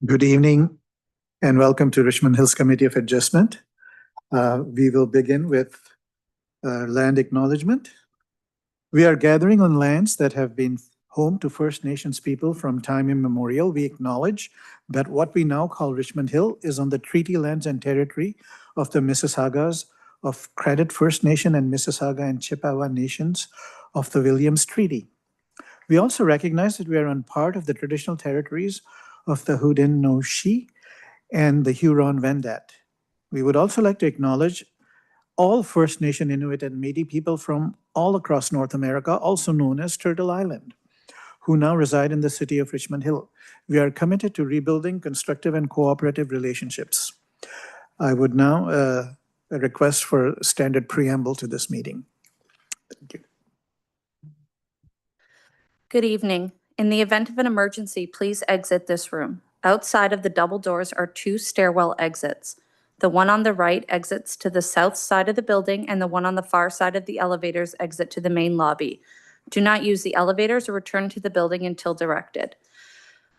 Good evening and welcome to Richmond Hills Committee of Adjustment. We will begin with land acknowledgement. We are gathering on lands that have been home to First Nations people from time immemorial. We acknowledge that what we now call Richmond Hill is on the treaty lands and territory of the Mississaugas of Credit First Nation and Mississauga and Chippewa Nations of the Williams Treaty. We also recognize that we are on part of the traditional territories of the Haudenosaunee and the Huron-Wendat. We would also like to acknowledge all First Nation, Inuit, and Métis people from all across North America, also known as Turtle Island, who now reside in the city of Richmond Hill. We are committed to rebuilding constructive and cooperative relationships. I would now request for a standard preamble to this meeting. Thank you. Good evening. In the event of an emergency, please exit this room. Outside of the double doors are two stairwell exits. The one on the right exits to the south side of the building, and the one on the far side of the elevators exit to the main lobby. Do not use the elevators or return to the building until directed.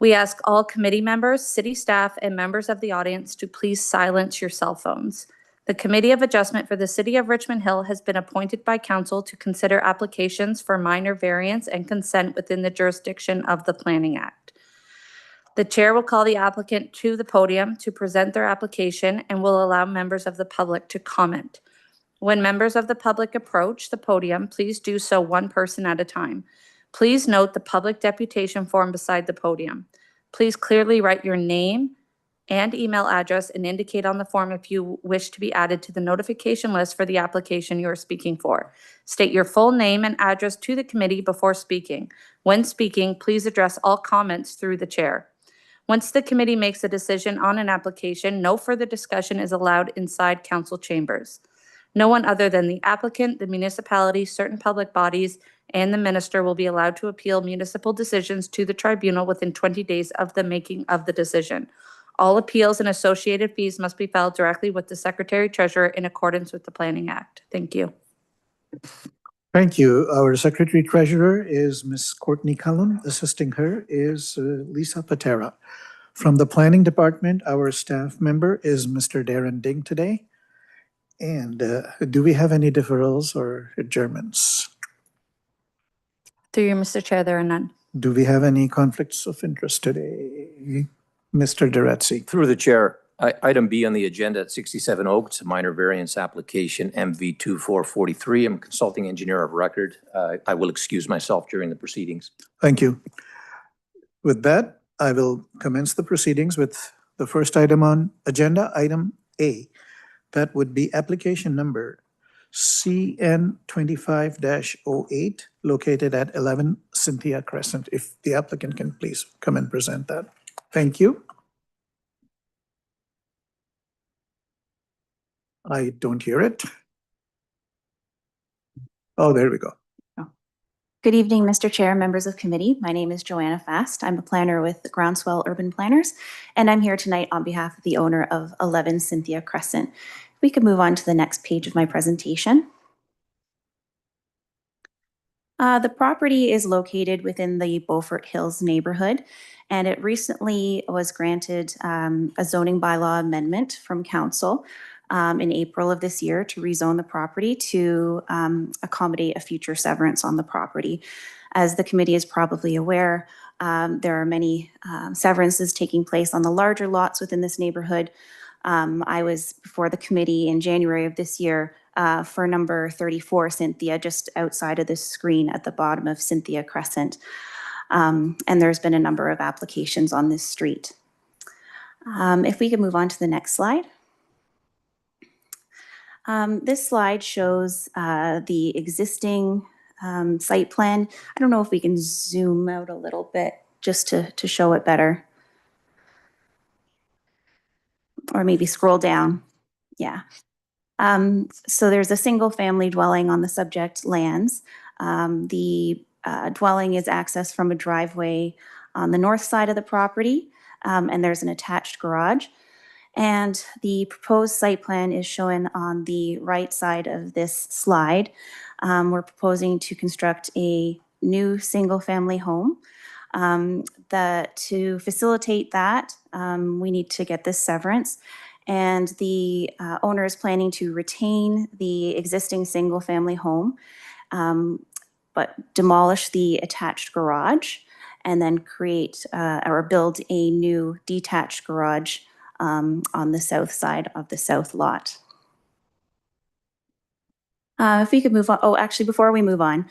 We ask all committee members, city staff, and members of the audience to please silence your cell phones. The Committee of Adjustment for the City of Richmond Hill has been appointed by Council to consider applications for minor variance and consent within the jurisdiction of the Planning Act. The Chair will call the applicant to the podium to present their application and will allow members of the public to comment. When members of the public approach the podium, please do so one person at a time. Please note the public deputation form beside the podium. Please clearly write your name and email address and indicate on the form if you wish to be added to the notification list for the application you are speaking for. State your full name and address to the committee before speaking. When speaking, please address all comments through the chair. Once the committee makes a decision on an application, no further discussion is allowed inside council chambers. No one other than the applicant, the municipality, certain public bodies, and the minister will be allowed to appeal municipal decisions to the tribunal within 20 days of the making of the decision. All appeals and associated fees must be filed directly with the Secretary Treasurer in accordance with the Planning Act. Thank you. Thank you. Our Secretary Treasurer is Ms. Courtney Cullen. Assisting her is Lisa Patera. From the Planning Department, our staff member is Mr. Darren Ding today. And do we have any deferrals or adjournments? Through you, Mr. Chair, there are none. Do we have any conflicts of interest today? Mr. Duretzi. Through the chair, item B on the agenda at 67 Oaks, minor variance application MV2443. I'm a consulting engineer of record. I will excuse myself during the proceedings. Thank you. With that, I will commence the proceedings with the first item on agenda, item A. That would be application number CN25-08, located at 11 Cynthia Crescent. If the applicant can please come and present that. Thank you. I don't hear it. Oh, there we go. Good evening, Mr. Chair, members of committee. My name is Joanna Fast. I'm a planner with Groundswell Urban Planners, and I'm here tonight on behalf of the owner of 11 Cynthia Crescent. We could move on to the next page of my presentation. The property is located within the Beaufort Hills neighborhood, and it recently was granted a zoning bylaw amendment from council in April of this year to rezone the property to accommodate a future severance on the property. As the committee is probably aware, there are many severances taking place on the larger lots within this neighborhood. I was before the committee in January of this year for number 34 Cynthia, just outside of this screen at the bottom of Cynthia Crescent. And there's been a number of applications on this street. If we could move on to the next slide. This slide shows the existing site plan. I don't know if we can zoom out a little bit just to show it better. Or maybe scroll down. Yeah. So there's a single family dwelling on the subject lands. The dwelling is accessed from a driveway on the north side of the property, and there's an attached garage. And the proposed site plan is shown on the right side of this slide. We're proposing to construct a new single family home To facilitate that, we need to get this severance. And the owner is planning to retain the existing single-family home, but demolish the attached garage and then create or build a new detached garage on the south side of the south lot. If we could move on, oh, actually, before we move on,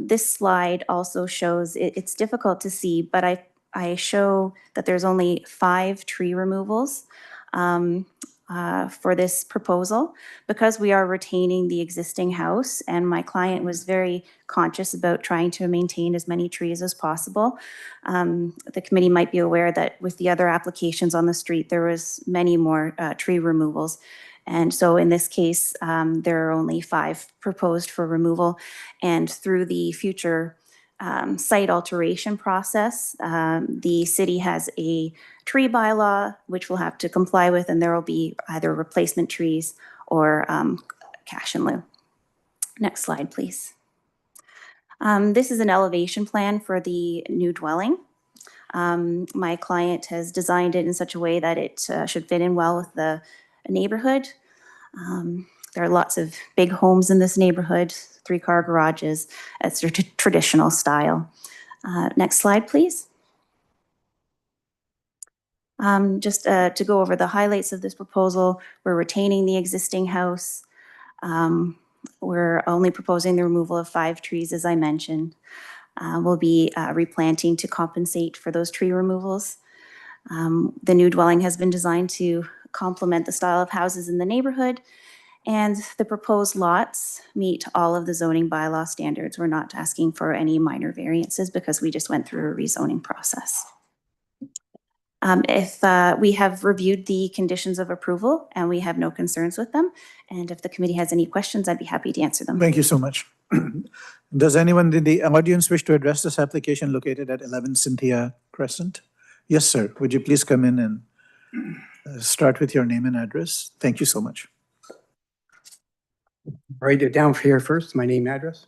this slide also shows, it's difficult to see, but I show that there's only 5 tree removals for this proposal because we are retaining the existing house, and my client was very conscious about trying to maintain as many trees as possible. The committee might be aware that with the other applications on the street, there was many more tree removals. And so in this case, there are only 5 proposed for removal. And through the future site alteration process, the city has a tree bylaw, which we'll have to comply with, and there will be either replacement trees or cash in lieu. Next slide, please. This is an elevation plan for the new dwelling. My client has designed it in such a way that it should fit in well with the neighborhood. There are lots of big homes in this neighborhood, 3-car garages. It's a traditional style. Next slide, please. Just to go over the highlights of this proposal, we're retaining the existing house. We're only proposing the removal of 5 trees, as I mentioned. We'll be replanting to compensate for those tree removals. The new dwelling has been designed to complement the style of houses in the neighborhood, and the proposed lots meet all of the zoning bylaw standards. We're not asking for any minor variances because we just went through a rezoning process. If we have reviewed the conditions of approval and we have no concerns with them, and if the committee has any questions, I'd be happy to answer them. Thank you so much. Does anyone in the audience wish to address this application located at 11 Cynthia Crescent? Yes, sir. Would you please come in and start with your name and address? Thank you so much. Write it down for here first, my name and address.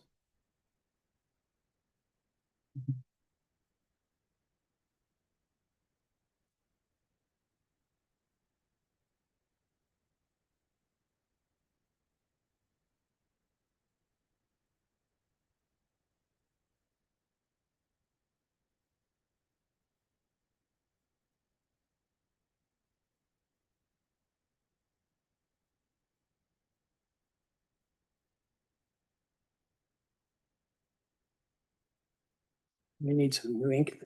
We need some new ink.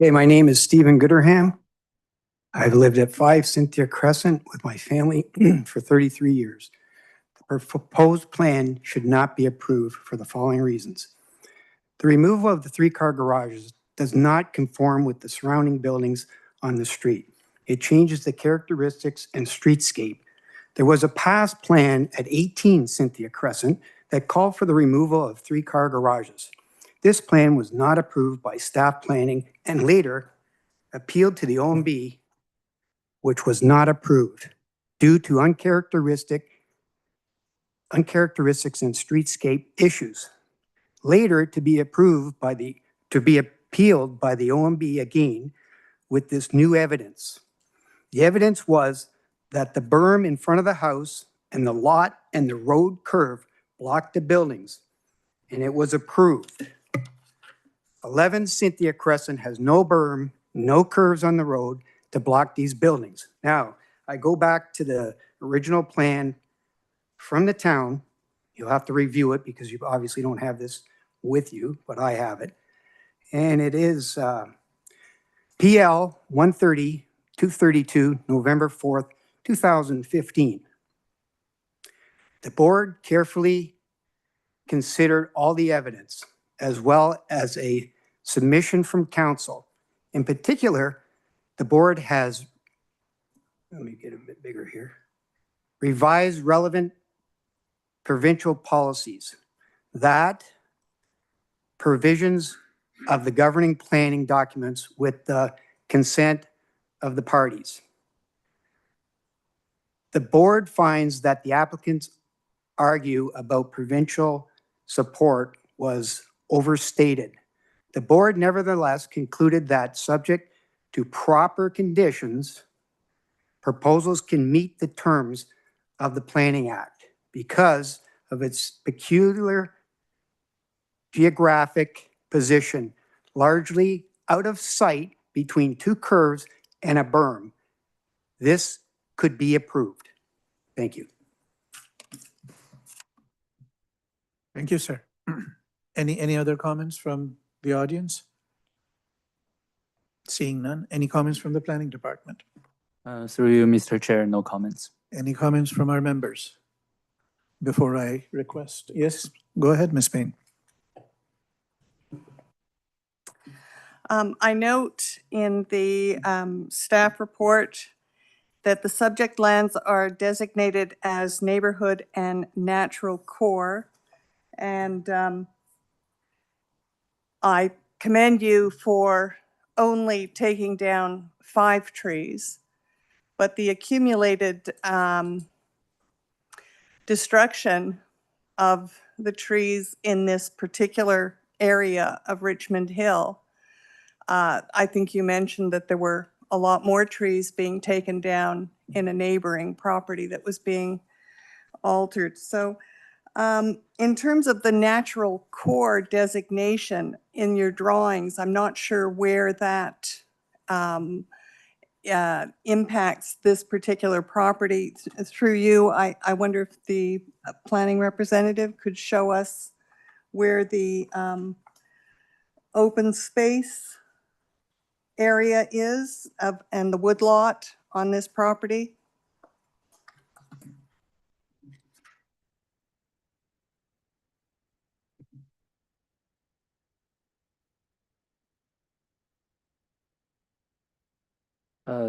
Okay, my name is Stephen Gooderham. I've lived at 5 Cynthia Crescent with my family for 33 years. The proposed plan should not be approved for the following reasons. The removal of the 3-car garages does not conform with the surrounding buildings on the street. It changes the characteristics and streetscape. There was a past plan at 18 Cynthia Crescent that called for the removal of 3-car garages. This plan was not approved by staff planning and later appealed to the OMB, which was not approved due to uncharacteristics and streetscape issues. Later to be appealed by the OMB again with this new evidence. The evidence was that the berm in front of the house and the lot and the road curve blocked the buildings, and it was approved. 11 Cynthia Crescent has no berm, no curves on the road to block these buildings. Now, I go back to the original plan from the town. You'll have to review it because you obviously don't have this with you, but I have it. And it is PL 130-232, November 4th, 2015. The board carefully considered all the evidence as well as a submission from council. In particular, the board has, let me get a bit bigger here, revised relevant provincial policies that provisions of the governing planning documents with the consent of the parties. The board finds that the applicants argue about provincial support was overstated. The board nevertheless concluded that subject to proper conditions, proposals can meet the terms of the Planning Act because of its peculiar geographic position, largely out of sight between two curves and a berm. This could be approved. Thank you. Thank you, sir. Any other comments from the audience? Seeing none. Any comments from the planning department? Through you, Mr. Chair, no comments. Any comments from our members? Before I request, yes, go ahead, Ms. Payne. I note in the staff report that the subject lands are designated as neighborhood and natural core. And I commend you for only taking down 5 trees, but the accumulated destruction of the trees in this particular area of Richmond Hill, I think you mentioned that there were a lot more trees being taken down in a neighboring property that was being altered. So in terms of the natural core designation in your drawings, I'm not sure where that impacts this particular property. Through you, I wonder if the planning representative could show us where the open space area is and the woodlot on this property.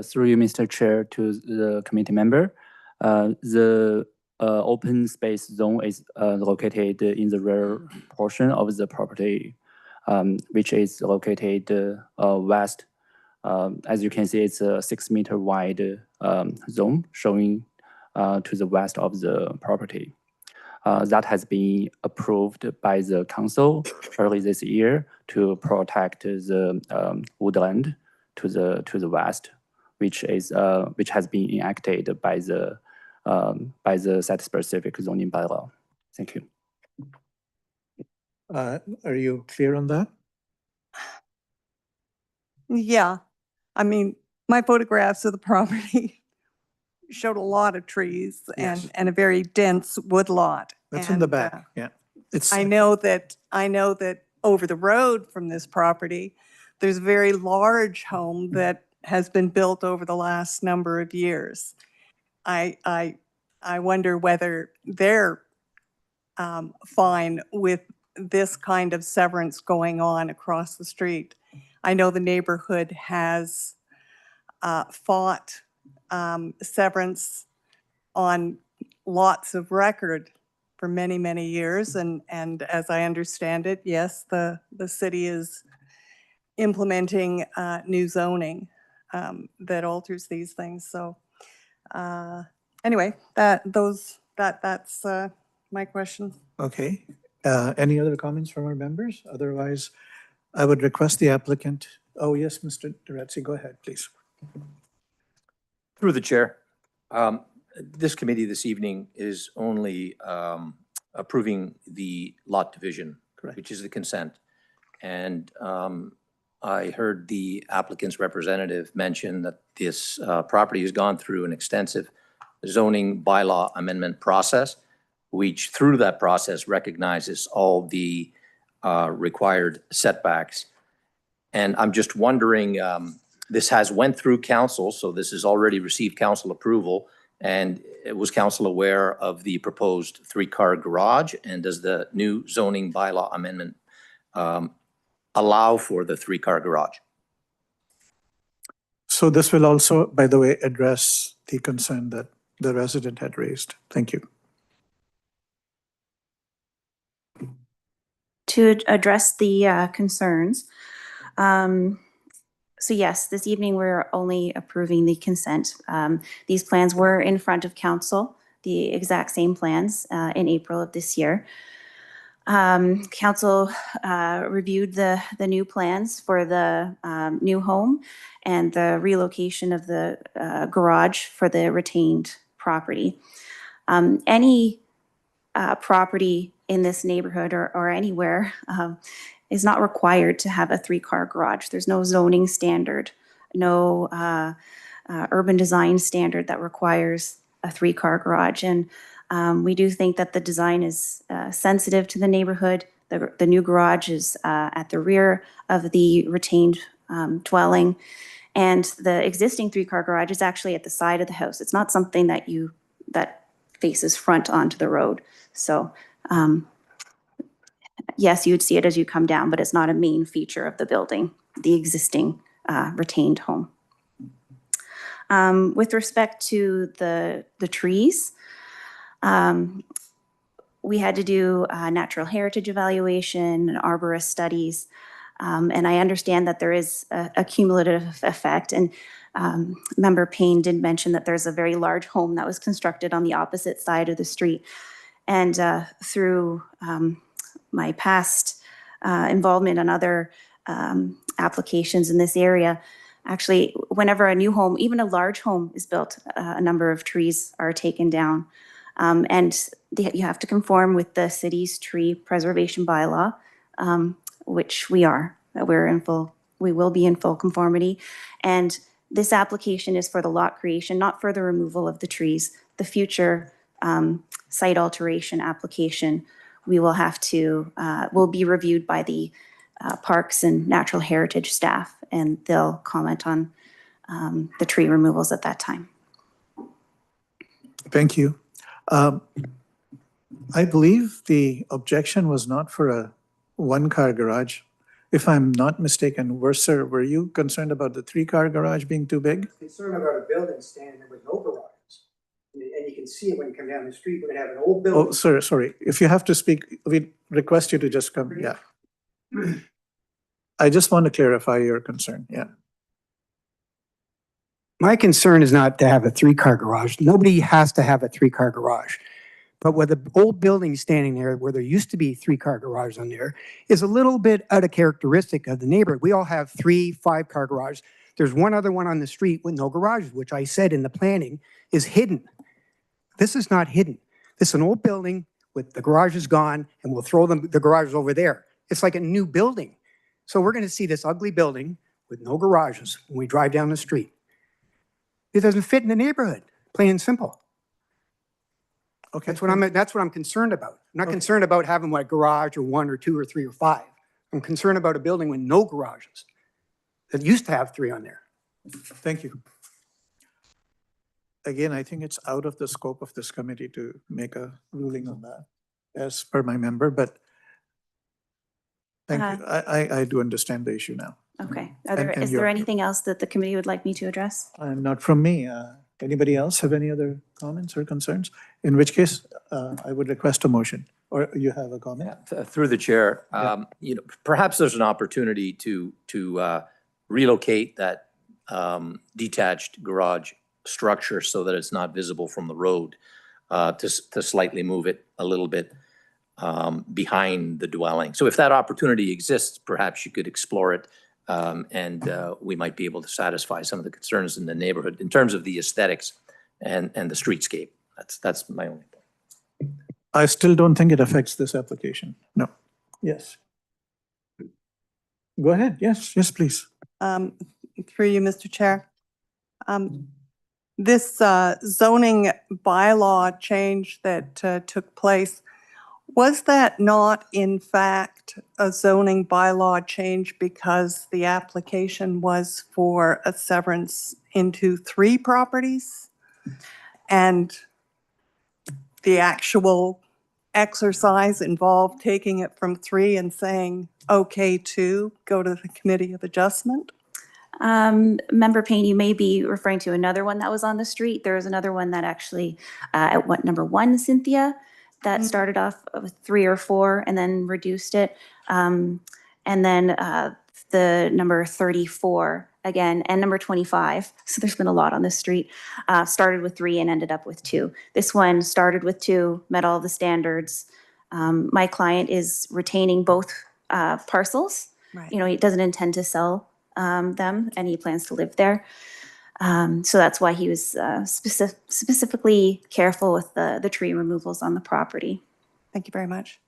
Through you, Mr. Chair, to the committee member. The open space zone is located in the rear portion of the property, which is located west. As you can see, it's a 6-meter wide zone showing to the west of the property. That has been approved by the council early this year to protect the woodland to the west, which has been enacted by the site-specific zoning bylaw. Thank you. Are you clear on that? Yeah, I mean, my photographs of the property showed a lot of trees Yes. and a very dense woodlot. That's in the And, back, yeah. It's, I know that over the road from this property, there's a very large home that has been built over the last number of years. I wonder whether they're fine with this kind of severance going on across the street. I know the neighborhood has fought severance on lots of record for many, many years. And as I understand it, yes, the city is implementing new zoning that alters these things. So anyway, that's my question. okay. Any other comments from our members? Otherwise, I would request the applicant. Oh, yes, Mr. Duretzi, go ahead, please. Through the chair, this committee this evening is only approving the lot division, Correct. which is the consent. And I heard the applicant's representative mention that this property has gone through an extensive zoning bylaw amendment process, which through that process recognizes all the required setbacks. And I'm just wondering, this has went through council, so this has already received council approval. And was council aware of the proposed 3-car garage? And does the new zoning bylaw amendment allow for the 3-car garage? So this will also, by the way, address the concern that the resident had raised. Thank you. To address the concerns, So yes, this evening we're only approving the consent. These plans were in front of council, the exact same plans in April of this year. Council reviewed the new plans for the new home and the relocation of the garage for the retained property. Any property in this neighborhood or anywhere is not required to have a 3-car garage. There's no zoning standard, no urban design standard that requires a 3-car garage. And we do think that the design is sensitive to the neighborhood. The new garage is at the rear of the retained dwelling. And the existing 3-car garage is actually at the side of the house. It's not something that faces front onto the road. So yes, you'd see it as you come down, but it's not a main feature of the building, the existing retained home. With respect to the trees, we had to do natural heritage evaluation and arborist studies. And I understand that there is a cumulative effect. And Member Payne did mention that there's a very large home that was constructed on the opposite side of the street. And through my past involvement in other applications in this area, actually, whenever a new home, even a large home is built, a number of trees are taken down. And you have to conform with the city's tree preservation bylaw, which we are. We will be in full conformity. And this application is for the lot creation, not for the removal of the trees. The future site alteration application, we will have to, will be reviewed by the Parks and Natural Heritage staff, and they'll comment on the tree removals at that time. Thank you. I believe the objection was not for a 1-car garage. If I'm not mistaken, were you concerned about the 3-car garage being too big? Concerned about a building standing there with no garages. And you can see it when you come down the street. We're gonna have an old building. Oh, sir, sorry. If you have to speak, we request you to just come, yeah. I just want to clarify your concern, yeah. My concern is not to have a 3-car garage. Nobody has to have a 3-car garage. But with the old building standing there where there used to be 3-car garages on there is a little bit out of characteristic of the neighborhood. We all have 3, 5-car garages. There's one other one on the street with no garages, which I said in the planning is hidden. This is not hidden. This is an old building with the garages gone, and we'll throw the garages over there. It's like a new building. So we're going to see this ugly building with no garages when we drive down the street. It doesn't fit in the neighborhood, plain and simple. Okay. That's what I'm concerned about. I'm not concerned about having like garage or 1 or 2 or 3 or 5. I'm concerned about a building with no garages that used to have 3 on there. Thank you. Again, I think it's out of the scope of this committee to make a ruling on that, as per my member, but thank you. I do understand the issue now. Okay. And Is there anything else that the committee would like me to address? Not from me. Anybody else have any other comments or concerns? In which case, I would request a motion, or you have a comment? Through the chair, Yeah. perhaps there's an opportunity to relocate that detached garage structure so that it's not visible from the road, to slightly move it a little bit behind the dwelling. So if that opportunity exists, perhaps you could explore it, and we might be able to satisfy some of the concerns in the neighborhood in terms of the aesthetics and the streetscape. That's my only point. I still don't think it affects this application. No. Yes. Go ahead. Yes, please. Through you, Mr. Chair. This zoning bylaw change that took place, was that not in fact a zoning bylaw change because the application was for a severance into 3 properties? And the actual exercise involved taking it from 3 and saying, okay, 2, go to the Committee of Adjustment? Member Payne, you may be referring to another one that was on the street. There was another one that actually, at number 1, Cynthia, that started off with 3 or 4 and then reduced it. And then the number 34 again, and number 25. So there's been a lot on this street. Started with 3 and ended up with 2. This one started with 2, met all the standards. My client is retaining both parcels. Right. You know, he doesn't intend to sell them, and he plans to live there. So that's why he was specifically careful with the tree removals on the property. Thank you very much.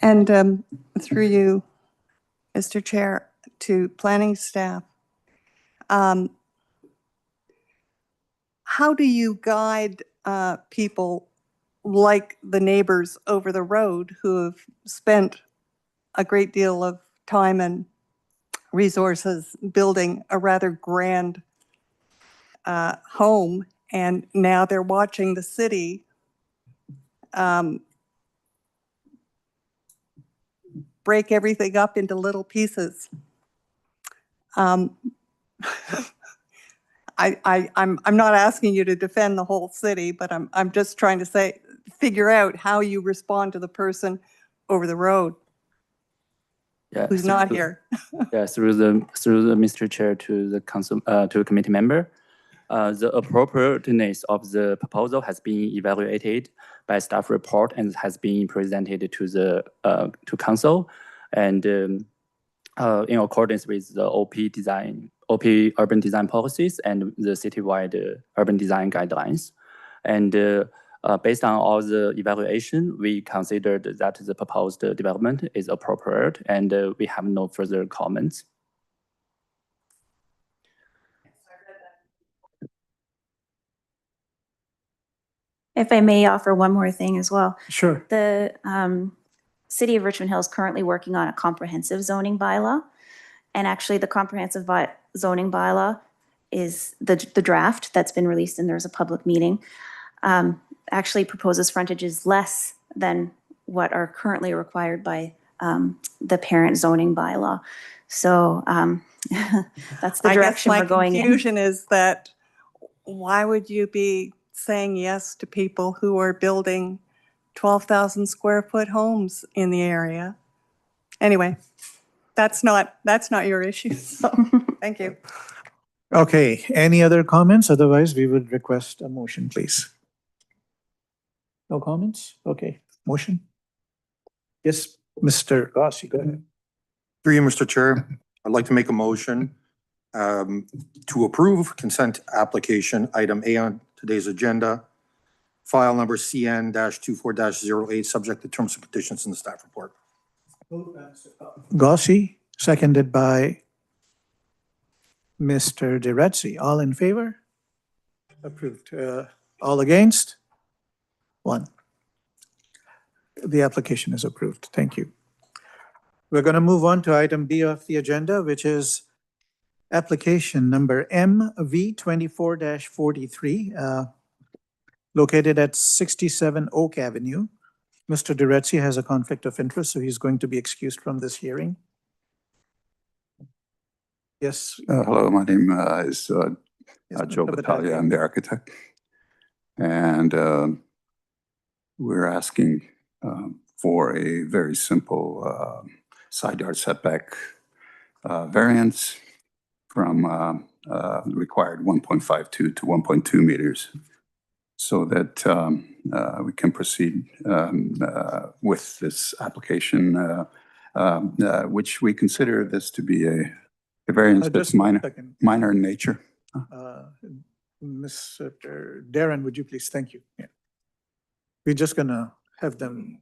And through you, Mr. Chair, to planning staff, how do you guide people like the neighbors over the road who have spent a great deal of time and resources building a rather grand home, and now they're watching the city break everything up into little pieces? I'm not asking you to defend the whole city, but I'm just trying to figure out how you respond to the person over the road Yeah, who's not here. Yeah, through the Mr. Chair to the council to a committee member, the appropriateness of the proposal has been evaluated by staff report and has been presented to the to council, and in accordance with the OP urban design policies and the citywide urban design guidelines, and based on all the evaluation, we considered that the proposed development is appropriate, and we have no further comments. If I may offer one more thing as well. Sure. The City of Richmond Hill is currently working on a comprehensive zoning bylaw. And actually the comprehensive zoning bylaw is the draft that's been released, and there's a public meeting. Actually proposes frontages less than what are currently required by the parent zoning bylaw. So that's the direction we're going I guess my in. confusion is that why would you be saying yes to people who are building 12,000 square foot homes in the area? Anyway, that's not your issue. So thank you. Okay, any other comments? Otherwise, we would request a motion, please. No comments? Okay, motion? Yes, Mr. Rossi, go ahead. Through you, Mr. Chair, I'd like to make a motion to approve consent application item A on today's agenda, file number CN-24-08, subject to terms and conditions in the staff report. Gossi, seconded by Mr. DeRetzi. All in favor? Approved. All against? 1. The application is approved. Thank you. We're going to move on to item B of the agenda, which is application number MV24-43, located at 67 Oak Avenue. Mr. DeRetzi has a conflict of interest, so he's going to be excused from this hearing. Yes. Hello, my name is Yes, Joe Mr. Battaglia. I'm the architect. And we're asking for a very simple side yard setback variance from required 1.52 to 1.2 meters, so that we can proceed with this application, which we consider this to be a variance that's Just 1 second. minor in nature. Mr. Darren, would you please? Thank you. Yeah. We're just gonna have them.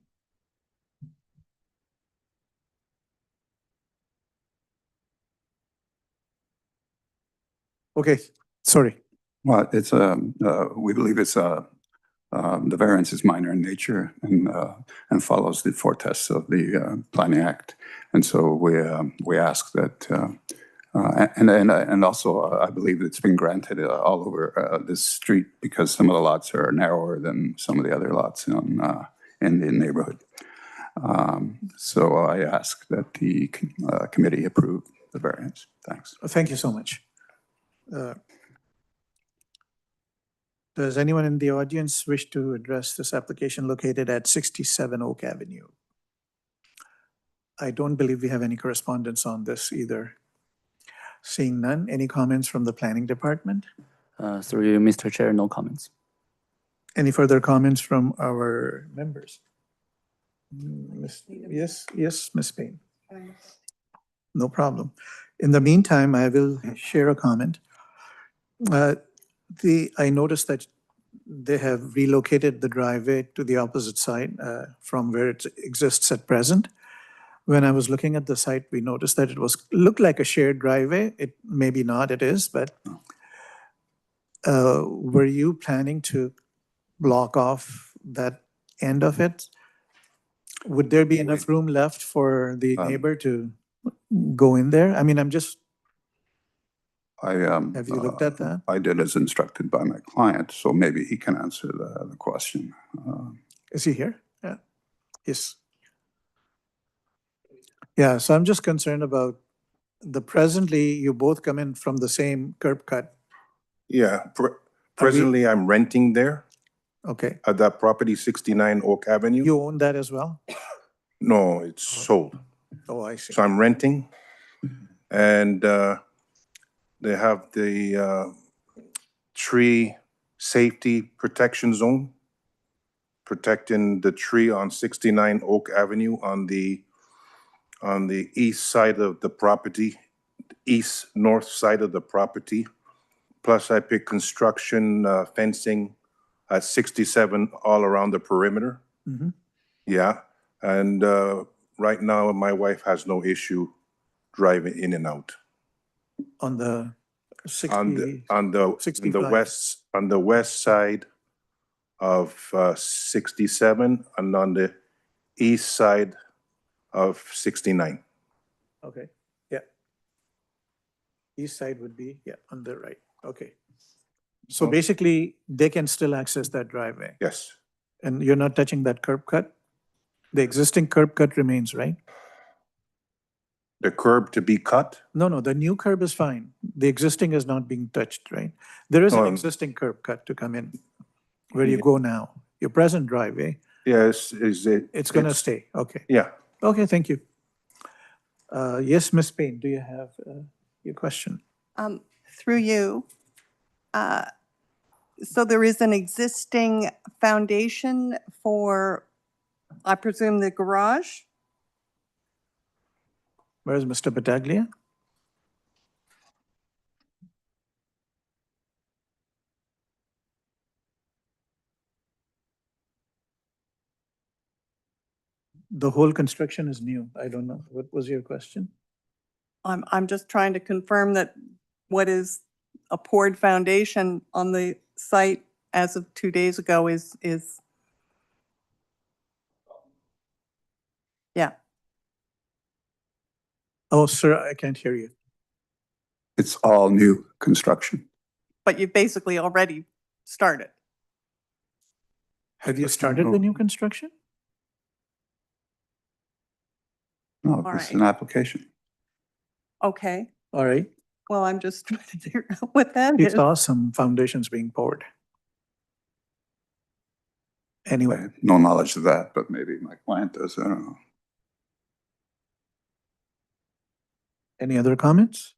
Okay, sorry. Well, it's we believe it's the variance is minor in nature and follows the 4 tests of the Planning Act, and so we ask that and also I believe it's been granted all over this street because some of the lots are narrower than some of the other lots in the neighborhood. So I ask that the committee approve the variance. Thanks. Thank you so much. Does anyone in the audience wish to address this application located at 67 Oak Avenue? I don't believe we have any correspondence on this either. Seeing none, any comments from the planning department? Through you, Mr. Chair, no comments. Any further comments from our members? Yes, Ms. Payne. No problem. In the meantime, I will share a comment. I noticed that they have relocated the driveway to the opposite side from where it exists at present. When I was looking at the site, we noticed that it looked like a shared driveway. It maybe not, it is, but were you planning to block off that end of it? Would there be enough room left for the neighbor to go in there? I mean, have you looked at that? I did as instructed by my client, so maybe he can answer the question. Is he here? Yeah. Yes. Yeah, so I'm just concerned about presently, you both come in from the same curb cut. Yeah, presently I'm renting there Okay. at that property, 69 Oak Avenue. You own that as well? No, it's sold. Oh, I see. So I'm renting, and they have the tree safety protection zone, protecting the tree on 69 Oak Avenue on the east side of the property, north side of the property. Plus, I pick construction fencing at 67 all around the perimeter. Mhm. Yeah, and right now my wife has no issue driving in and out. On the On 65. the west side of 67 and on the east side of 69. Okay, yeah. East side would be, yeah, on the right, okay. So Oh. basically, they can still access that driveway, Yes, and you're not touching that curb cut? The existing curb cut remains, right? the curb to be cut. No, the new curb is fine. The existing is not being touched, right? There is an existing curb cut to come in where you Yeah. go now. Your present driveway, Yes, is it? it's gonna stay, okay. Yeah. Okay, thank you. Yes, Ms. Payne, do you have your question? Through you, so there is an existing foundation for, I presume, the garage? Where's Mr. Battaglia? The whole construction is new. I don't know. What was your question? I'm just trying to confirm that what is a poured foundation on the site as of 2 days ago is, yeah. Oh, sir, I can't hear you. It's all new construction. But you've basically already started. Have you started the new construction? No, All it's an right. application. Okay, All right. well, I'm just trying to figure out what that You is. saw some foundations being poured. I Anyway, have no knowledge of that, but maybe my client does, I don't know. any other comments?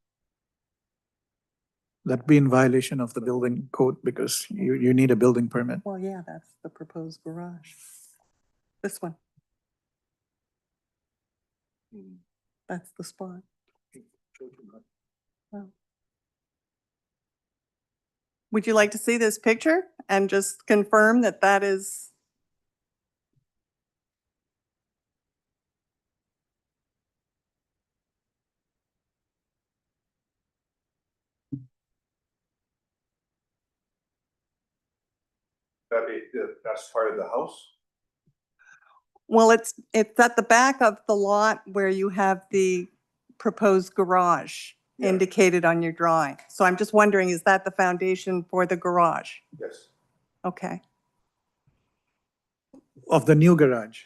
That'd be in violation of the building code because you need a building permit. Well, yeah, that's the proposed garage. This one. That's the spot. Oh. Would you like to see this picture and just confirm that that is? That's part of the house? Well, it's at the back of the lot where you have the proposed garage Yeah. indicated on your drawing. So I'm just wondering, is that the foundation for the garage? Yes. Okay. Of the new garage.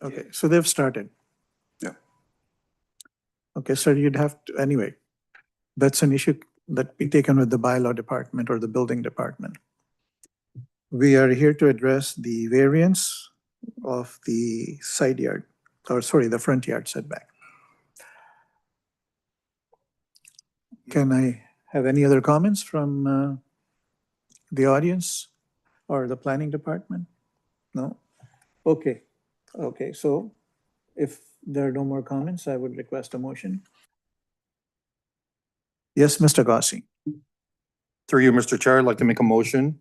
Okay, so they've started. Yeah. Okay, so you'd have to, anyway, that's an issue that be taken with the bylaw department or the building department. We are here to address the variance of the side yard, or sorry, the front yard setback. Can I have any other comments from the audience or the planning department? No? Okay, okay, so if there are no more comments, I would request a motion. Yes, Mr. Gossi. Through you, Mr. Chair, I'd like to make a motion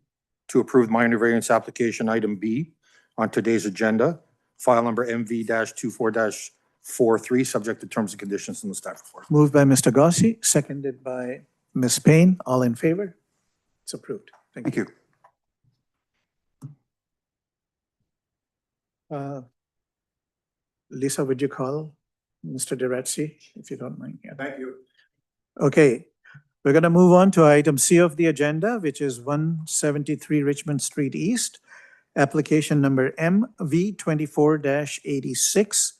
to approve minor variance application item B on today's agenda, file number MV-24-43, subject to terms and conditions in the staff report. Moved by Mr. Gossi, seconded by Ms. Payne. All in favor? It's approved. Thank you. Thank you. Lisa, would you call Mr. Duretzi, if you don't mind? Yeah. Thank you. Okay, we're going to move on to item C of the agenda, which is 173 Richmond Street East, application number MV-24-86.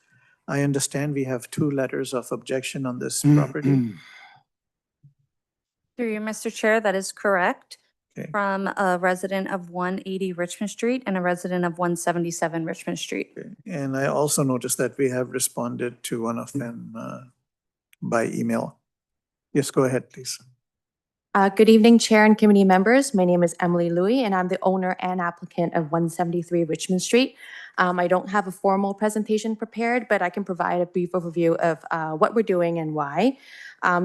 I understand we have 2 letters of objection on this property. Through you, Mr. Chair, that is correct. Okay. From a resident of 180 Richmond Street and a resident of 177 Richmond Street. Okay. And I also noticed that we have responded to one of them by email. Yes, go ahead, please. Good evening, Chair and committee members. My name is Emily Louie, and I'm the owner and applicant of 173 Richmond Street. I don't have a formal presentation prepared, but I can provide a brief overview of what we're doing and why.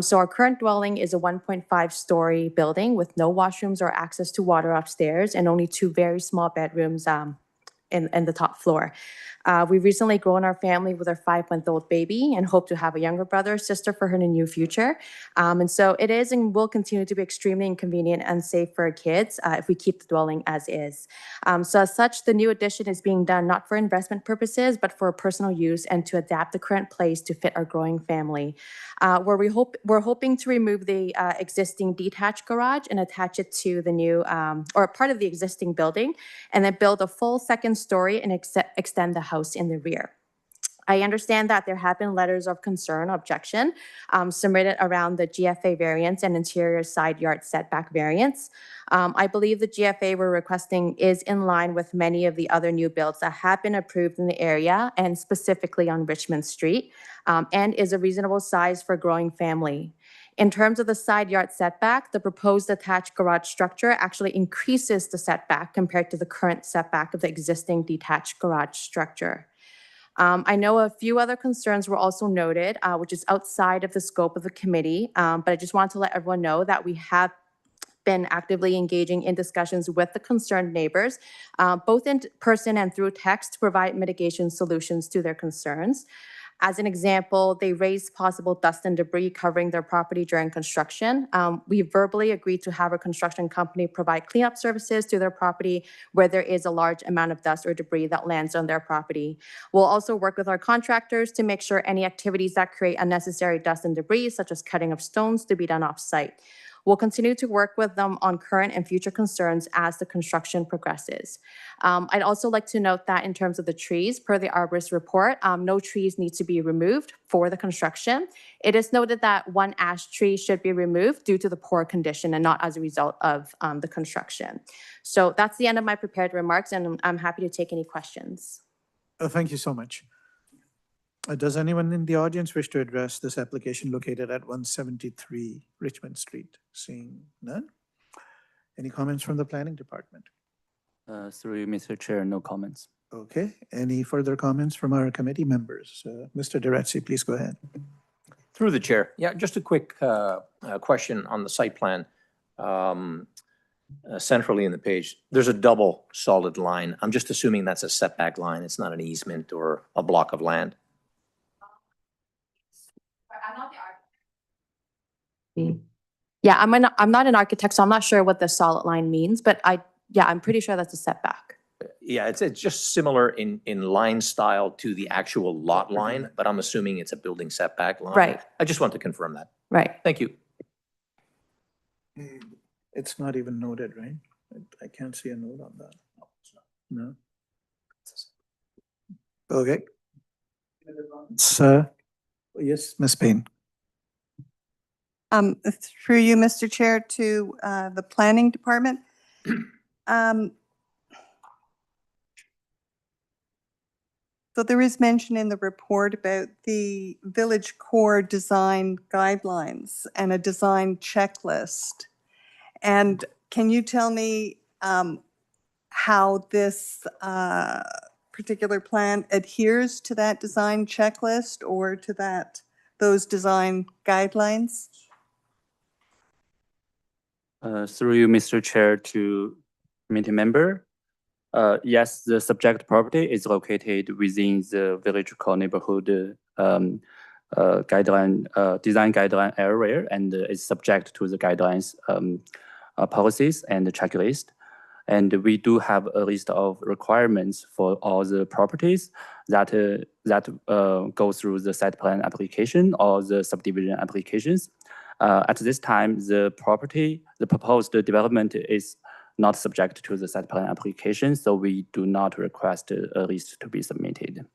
So our current dwelling is a 1.5-story building with no washrooms or access to water upstairs and only 2 very small bedrooms in the top floor. We've recently grown our family with our 5-month-old baby and hope to have a younger brother or sister for her in the near future. And so it is and will continue to be extremely inconvenient and unsafe for our kids if we keep the dwelling as is. So as such, the new addition is being done not for investment purposes, but for personal use and to adapt the current place to fit our growing family. We're hoping to remove the existing detached garage and attach it to the new, or part of the existing building, and then build a full second story and extend the house in the rear. I understand that there have been letters of concern, objection, submitted around the GFA variance and interior side yard setback variance. I believe the GFA we're requesting is in line with many of the other new builds that have been approved in the area and specifically on Richmond Street, and is a reasonable size for a growing family. In terms of the side yard setback, the proposed attached garage structure actually increases the setback compared to the current setback of the existing detached garage structure. I know a few other concerns were also noted, which is outside of the scope of the committee, but I just want to let everyone know that we have been actively engaging in discussions with the concerned neighbors, both in person and through text, to provide mitigation solutions to their concerns. As an example, they raised possible dust and debris covering their property during construction. We verbally agreed to have a construction company provide cleanup services to their property where there is a large amount of dust or debris that lands on their property. We'll also work with our contractors to make sure any activities that create unnecessary dust and debris, such as cutting of stones, to be done off-site. We'll continue to work with them on current and future concerns as the construction progresses. I'd also like to note that in terms of the trees, per the arborist report, no trees need to be removed for the construction. It is noted that 1 ash tree should be removed due to the poor condition and not as a result of the construction. So that's the end of my prepared remarks, and I'm happy to take any questions. Thank you so much. Does anyone in the audience wish to address this application located at 173 Richmond Street? Seeing none? Any comments from the planning department? Through you, Mr. Chair, no comments. Okay, any further comments from our committee members? Mr. Duretzi, please go ahead. Through the chair. Yeah, just a quick question on the site plan. Centrally in the page, there's a double solid line. I'm just assuming that's a setback line. It's not an easement or a block of land. I'm not the architect. Yeah, I'm not an architect, so I'm not sure what the solid line means, but I'm pretty sure that's a setback. Yeah, it's just similar in line style to the actual lot line, but I'm assuming it's a building setback line. Right. I just want to confirm that. Right. Thank you. It's not even noted, right? I can't see a note on that. No. Okay. Sir, yes, Ms. Payne. Through you, Mr. Chair, to the planning department. So there is mention in the report about the village core design guidelines and a design checklist. And can you tell me how this particular plan adheres to that design checklist or to those design guidelines? Through you, Mr. Chair, to committee member. Yes, the subject property is located within the village core neighborhood design guideline area and is subject to the guidelines policies and the checklist. And we do have a list of requirements for all the properties that go through the site plan application or the subdivision applications. At this time, the proposed development is not subject to the site plan application, so we do not request a list to be submitted.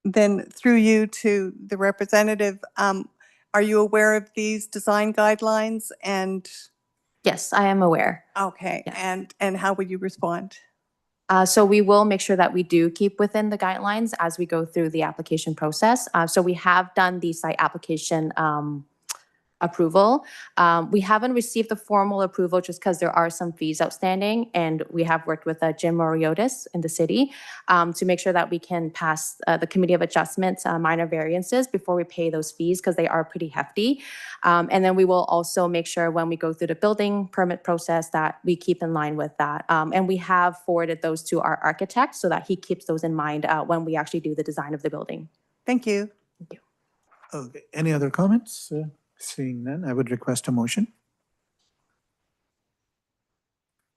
Then through you to the representative, are you aware of these design guidelines and, Yes, I am aware. okay, Yes. and how would you respond? So we will make sure that we do keep within the guidelines as we go through the application process. So we have done the site application approval. We haven't received the formal approval just because there are some fees outstanding, and we have worked with Jim Moriotis in the city to make sure that we can pass the Committee of Adjustment minor variances before we pay those fees because they are pretty hefty. And then we will also make sure when we go through the building permit process that we keep in line with that. And we have forwarded those to our architect so that he keeps those in mind when we actually do the design of the building. Thank you. Okay, any other comments? Seeing none, I would request a motion.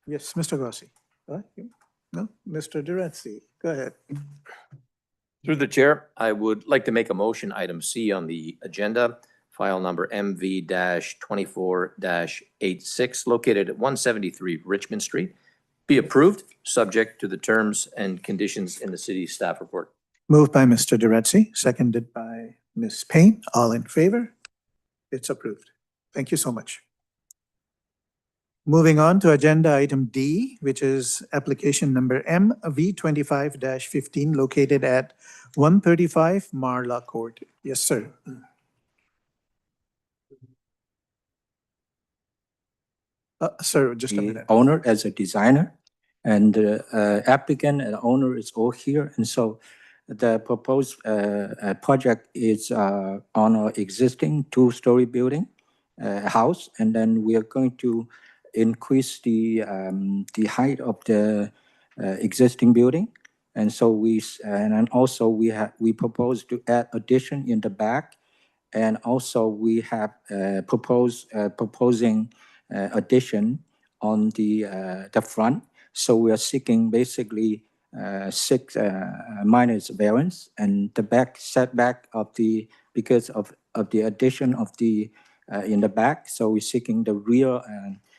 Yes, Mr. Gossi. No, Mr. Duretzi, go ahead. Through the chair, I would like to make a motion, item C on the agenda, file number MV-24-86, located at 173 Richmond Street, be approved, subject to the terms and conditions in the city staff report. Moved by Mr. Duretzi, seconded by Ms. Payne. All in favor? It's approved. Thank you so much. Moving on to agenda item D, which is application number MV25-15 located at 135 Marla Court. Yes, sir. Sir, just a The minute. owner as a designer, and applicant and owner is all here. And so the proposed project is on our existing two-story building house, and then we are going to increase the height of the existing building. And so and then also we propose to add addition in the back, and also we have proposing addition on the front. So we are seeking basically 6 minor variance, and the back setback of because of the addition of the in the back. So we're seeking the rear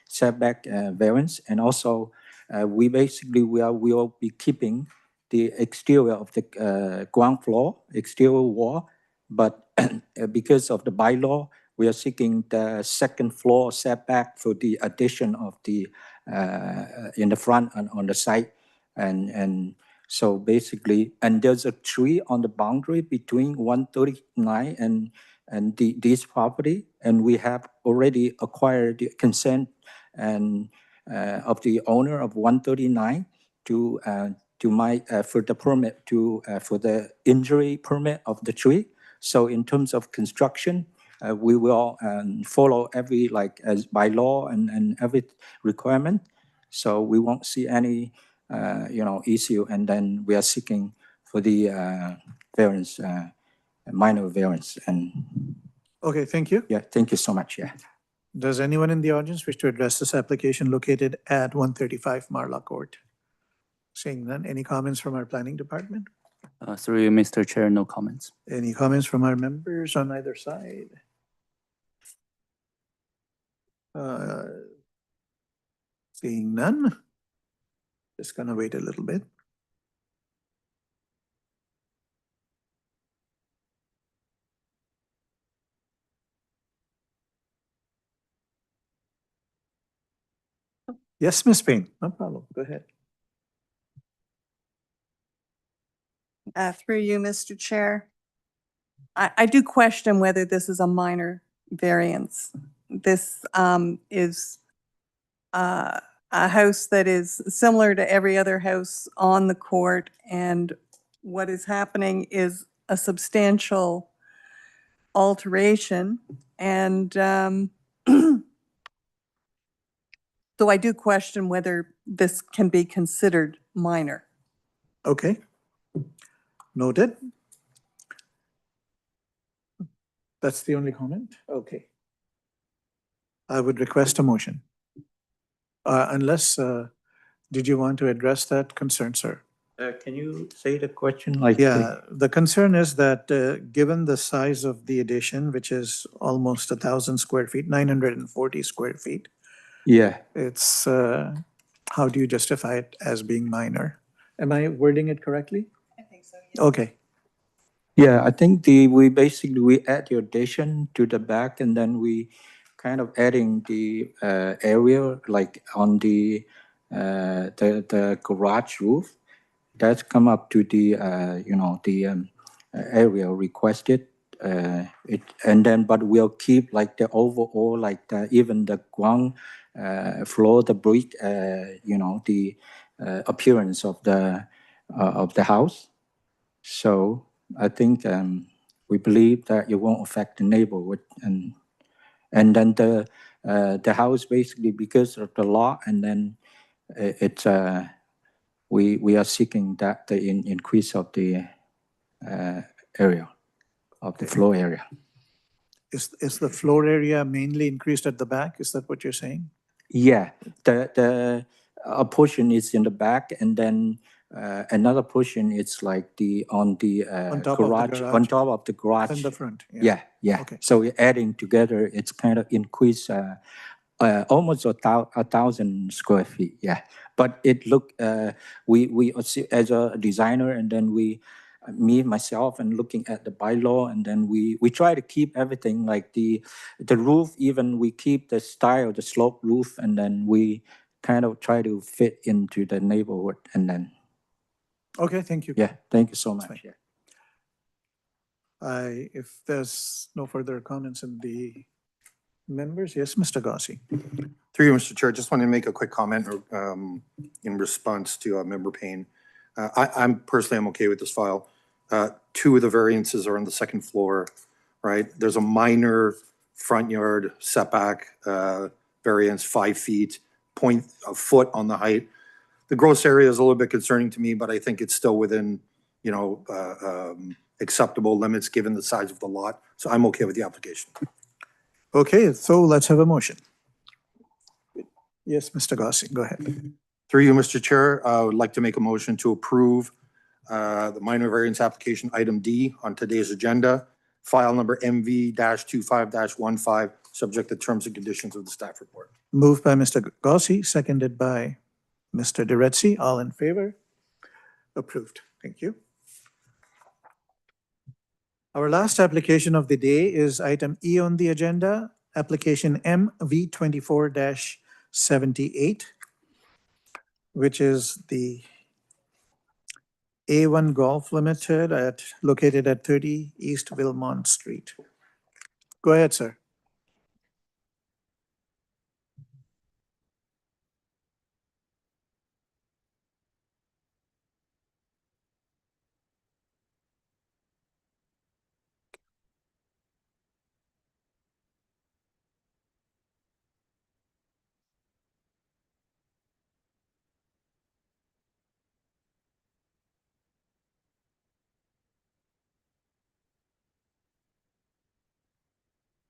setback variance, and also we will be keeping the exterior of the ground floor, exterior wall, but because of the bylaw, we are seeking the second floor setback for the addition of the in the front and on the side. And so basically, and there's a tree on the boundary between 139 and this property, and we have already acquired the consent and of the owner of 139 to for the permit for the injury permit of the tree. So in terms of construction, we will follow every as by law and every requirement. So we won't see any issue. And then we are seeking for the variance, minor variance. And Okay, thank you. yeah, thank you so much. Yeah. Does anyone in the audience wish to address this application located at 135 Marla Court? Seeing none, any comments from our planning department? Through you, Mr. Chair, no comments. Any comments from our members on either side? Seeing none, just gonna wait a little bit. Yes, Ms. Payne, no problem, go ahead. Through you, Mr. Chair. I do question whether this is a minor variance. This is a house that is similar to every other house on the court, and what is happening is a substantial alteration. And so I do question whether this can be considered minor. Okay. Noted. That's the only comment? Okay. I would request a motion. Unless, did you want to address that concern, sir? Can you say the question like? Yeah, the concern is that given the size of the addition, which is almost 1,000 square feet, 940 square feet, Yeah, it's, how do you justify it as being minor? Am I wording it correctly? I think so. Okay, yeah, I think we basically, we add the addition to the back and then we kind of adding the area like on the garage roof. That's come up to the, the area requested. And then, but we'll keep like the overall, like even the ground floor, the brick, the appearance of the house. So I think we believe that it won't affect the neighborhood, and then the house basically because of the law, and then it's we are seeking that the increase of the area of the floor area. is the floor area mainly increased at the back? Is that what you're saying? Yeah, the a portion is in the back, and then another portion is like on the On top of the garage, garage. on top of the garage. In the front? Yeah. Okay. So we're adding together, it's kind of increase almost 1,000 square feet. Yeah, but it look we as a designer, and then me myself and looking at the bylaw, and then we try to keep everything like the roof, even we keep the style, the slope roof, and then we kind of try to fit into the neighborhood, and then Okay, thank you. yeah, thank you so That's much. fine. Yeah. If there's no further comments in the members, yes, Mr. Gossi. Through you, Mr. Chair, just want to make a quick comment in response to Member Payne. I'm personally okay with this file. Two of the variances are on the second floor, right? There's a minor front yard setback variance, 5 feet, a foot on the height. The gross area is a little bit concerning to me, but I think it's still within, acceptable limits given the size of the lot. So I'm okay with the application. Okay, so let's have a motion. Yes, Mr. Gossi, go ahead. Through you, Mr. Chair, I would like to make a motion to approve the minor variance application item D on today's agenda, file number MV-25-15, subject to terms and conditions of the staff report. Moved by Mr. Gossi, seconded by Mr. DeRetzi. All in favor? Approved. Thank you. Our last application of the day is item E on the agenda, application MV24-78, which is the A1 Golf Limited located at 30 East Wilmont Street. Go ahead, sir.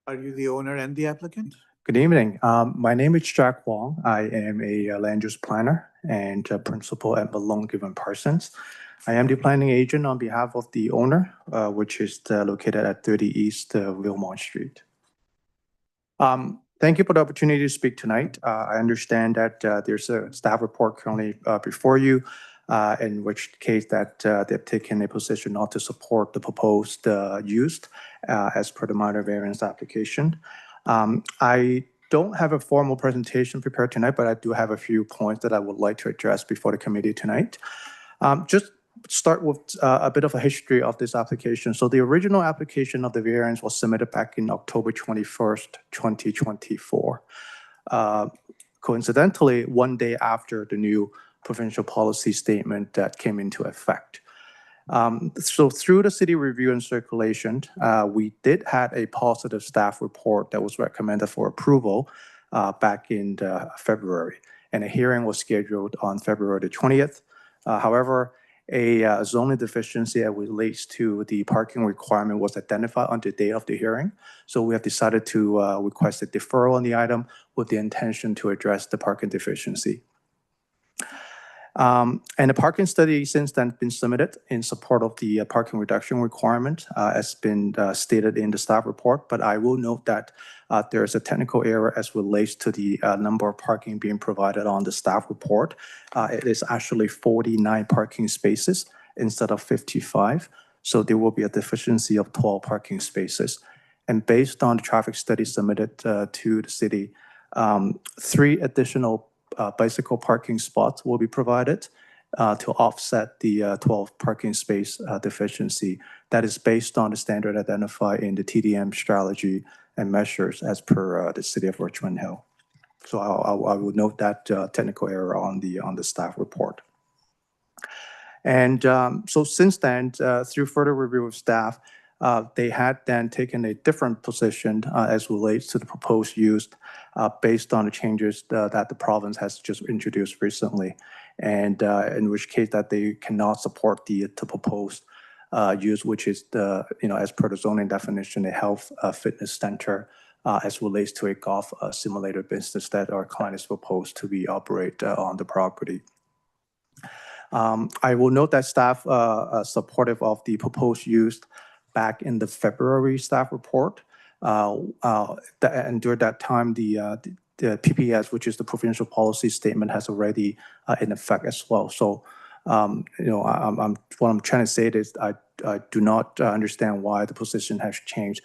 Are you the owner and the applicant? Good evening. My name is Jack Wong. I am a land use planner and principal at Malone Given Parsons. I am the planning agent on behalf of the owner, which is located at 30 East Wilmont Street. Thank you for the opportunity to speak tonight. I understand that there's a staff report currently before you, in which case that they've taken a position not to support the proposed use as per the minor variance application. I don't have a formal presentation prepared tonight, but I do have a few points that I would like to address before the committee tonight. Just start with a bit of a history of this application. So the original application of the variance was submitted back in October 21st, 2024. Coincidentally, one day after the new provincial policy statement that came into effect. So through the city review and circulation, we did have a positive staff report that was recommended for approval back in February, and a hearing was scheduled on February the 20th. However, a zoning deficiency that relates to the parking requirement was identified on the day of the hearing. So we have decided to request a deferral on the item with the intention to address the parking deficiency. And the parking study since then been submitted in support of the parking reduction requirement, as been stated in the staff report. But I will note that there is a technical error as relates to the number of parking being provided on the staff report. It is actually 49 parking spaces instead of 55. So there will be a deficiency of 12 parking spaces. And based on the traffic study submitted to the city, 3 additional bicycle parking spots will be provided to offset the 12 parking space deficiency. That is based on the standard identified in the TDM strategy and measures as per the City of Richmond Hill. So I will note that technical error on the staff report. And so since then, through further review of staff, they had then taken a different position as relates to the proposed use based on the changes that the province has just introduced recently, and in which case that they cannot support the proposed use, which is as per the zoning definition, a health fitness center as relates to a golf simulator business that our client is proposed to be operate on the property. I will note that staff are supportive of the proposed use back in the February staff report. And during that time, the PPS, which is the provincial policy statement, has already in effect as well. So, what I'm trying to say is I do not understand why the position has changed,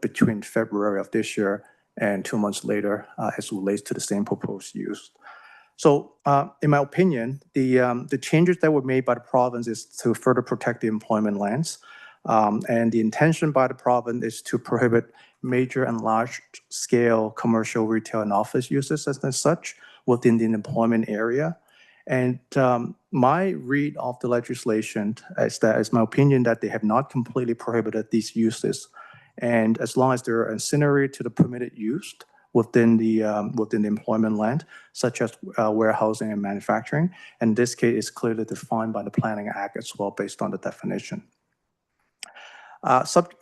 between February of this year and 2 months later as relates to the same proposed use. So, in my opinion, the changes that were made by the province is to further protect the employment lands. And the intention by the province is to prohibit major and large-scale commercial, retail, and office uses as such within the employment area. And my read of the legislation is that, it's my opinion, that they have not completely prohibited these uses. And as long as they're ancillary to the permitted use within the employment land, such as warehousing and manufacturing, and this case is clearly defined by the Planning Act as well, based on the definition.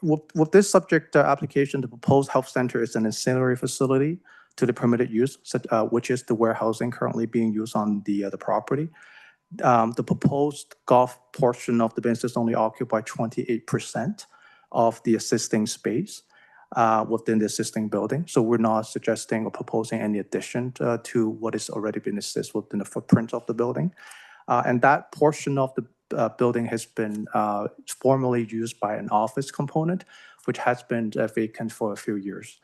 With this subject application, the proposed health center is an ancillary facility to the permitted use, which is the warehousing currently being used on the property. The proposed golf portion of the business only occupy 28% of the existing space within the existing building. So we're not suggesting or proposing any addition to what has already been exists within the footprint of the building. And that portion of the building has been formerly used by an office component, which has been vacant for a few years.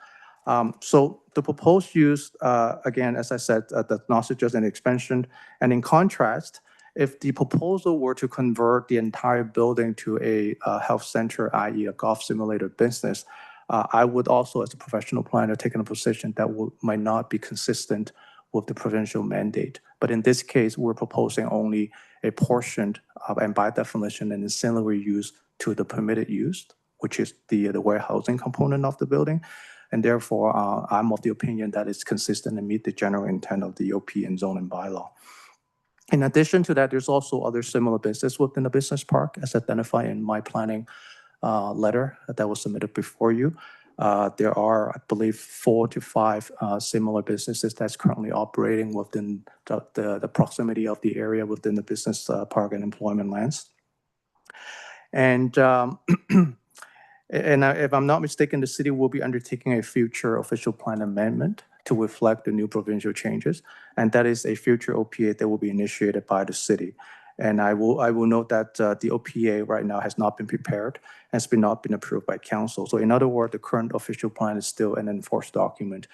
So the proposed use, again, as I said, does not suggest an expansion. And in contrast, if the proposal were to convert the entire building to a health center, i.e. a golf simulator business, I would also, as a professional planner, take a position that might not be consistent with the provincial mandate. But in this case, we're proposing only a portion of, and by definition, an ancillary use to the permitted use, which is the warehousing component of the building. And therefore, I'm of the opinion that it's consistent and meet the general intent of the OP and zoning bylaw. In addition to that, there's also other similar business within the business park, as identified in my planning letter that was submitted before you. There are, I believe, 4 to 5 similar businesses that's currently operating within the proximity of the area within the business park and employment lands. And if I'm not mistaken, the city will be undertaking a future official plan amendment to reflect the new provincial changes, and that is a future OPA that will be initiated by the city. And I will note that the OPA right now has not been prepared, has not been approved by council. So in other words, the current official plan is still an enforced document,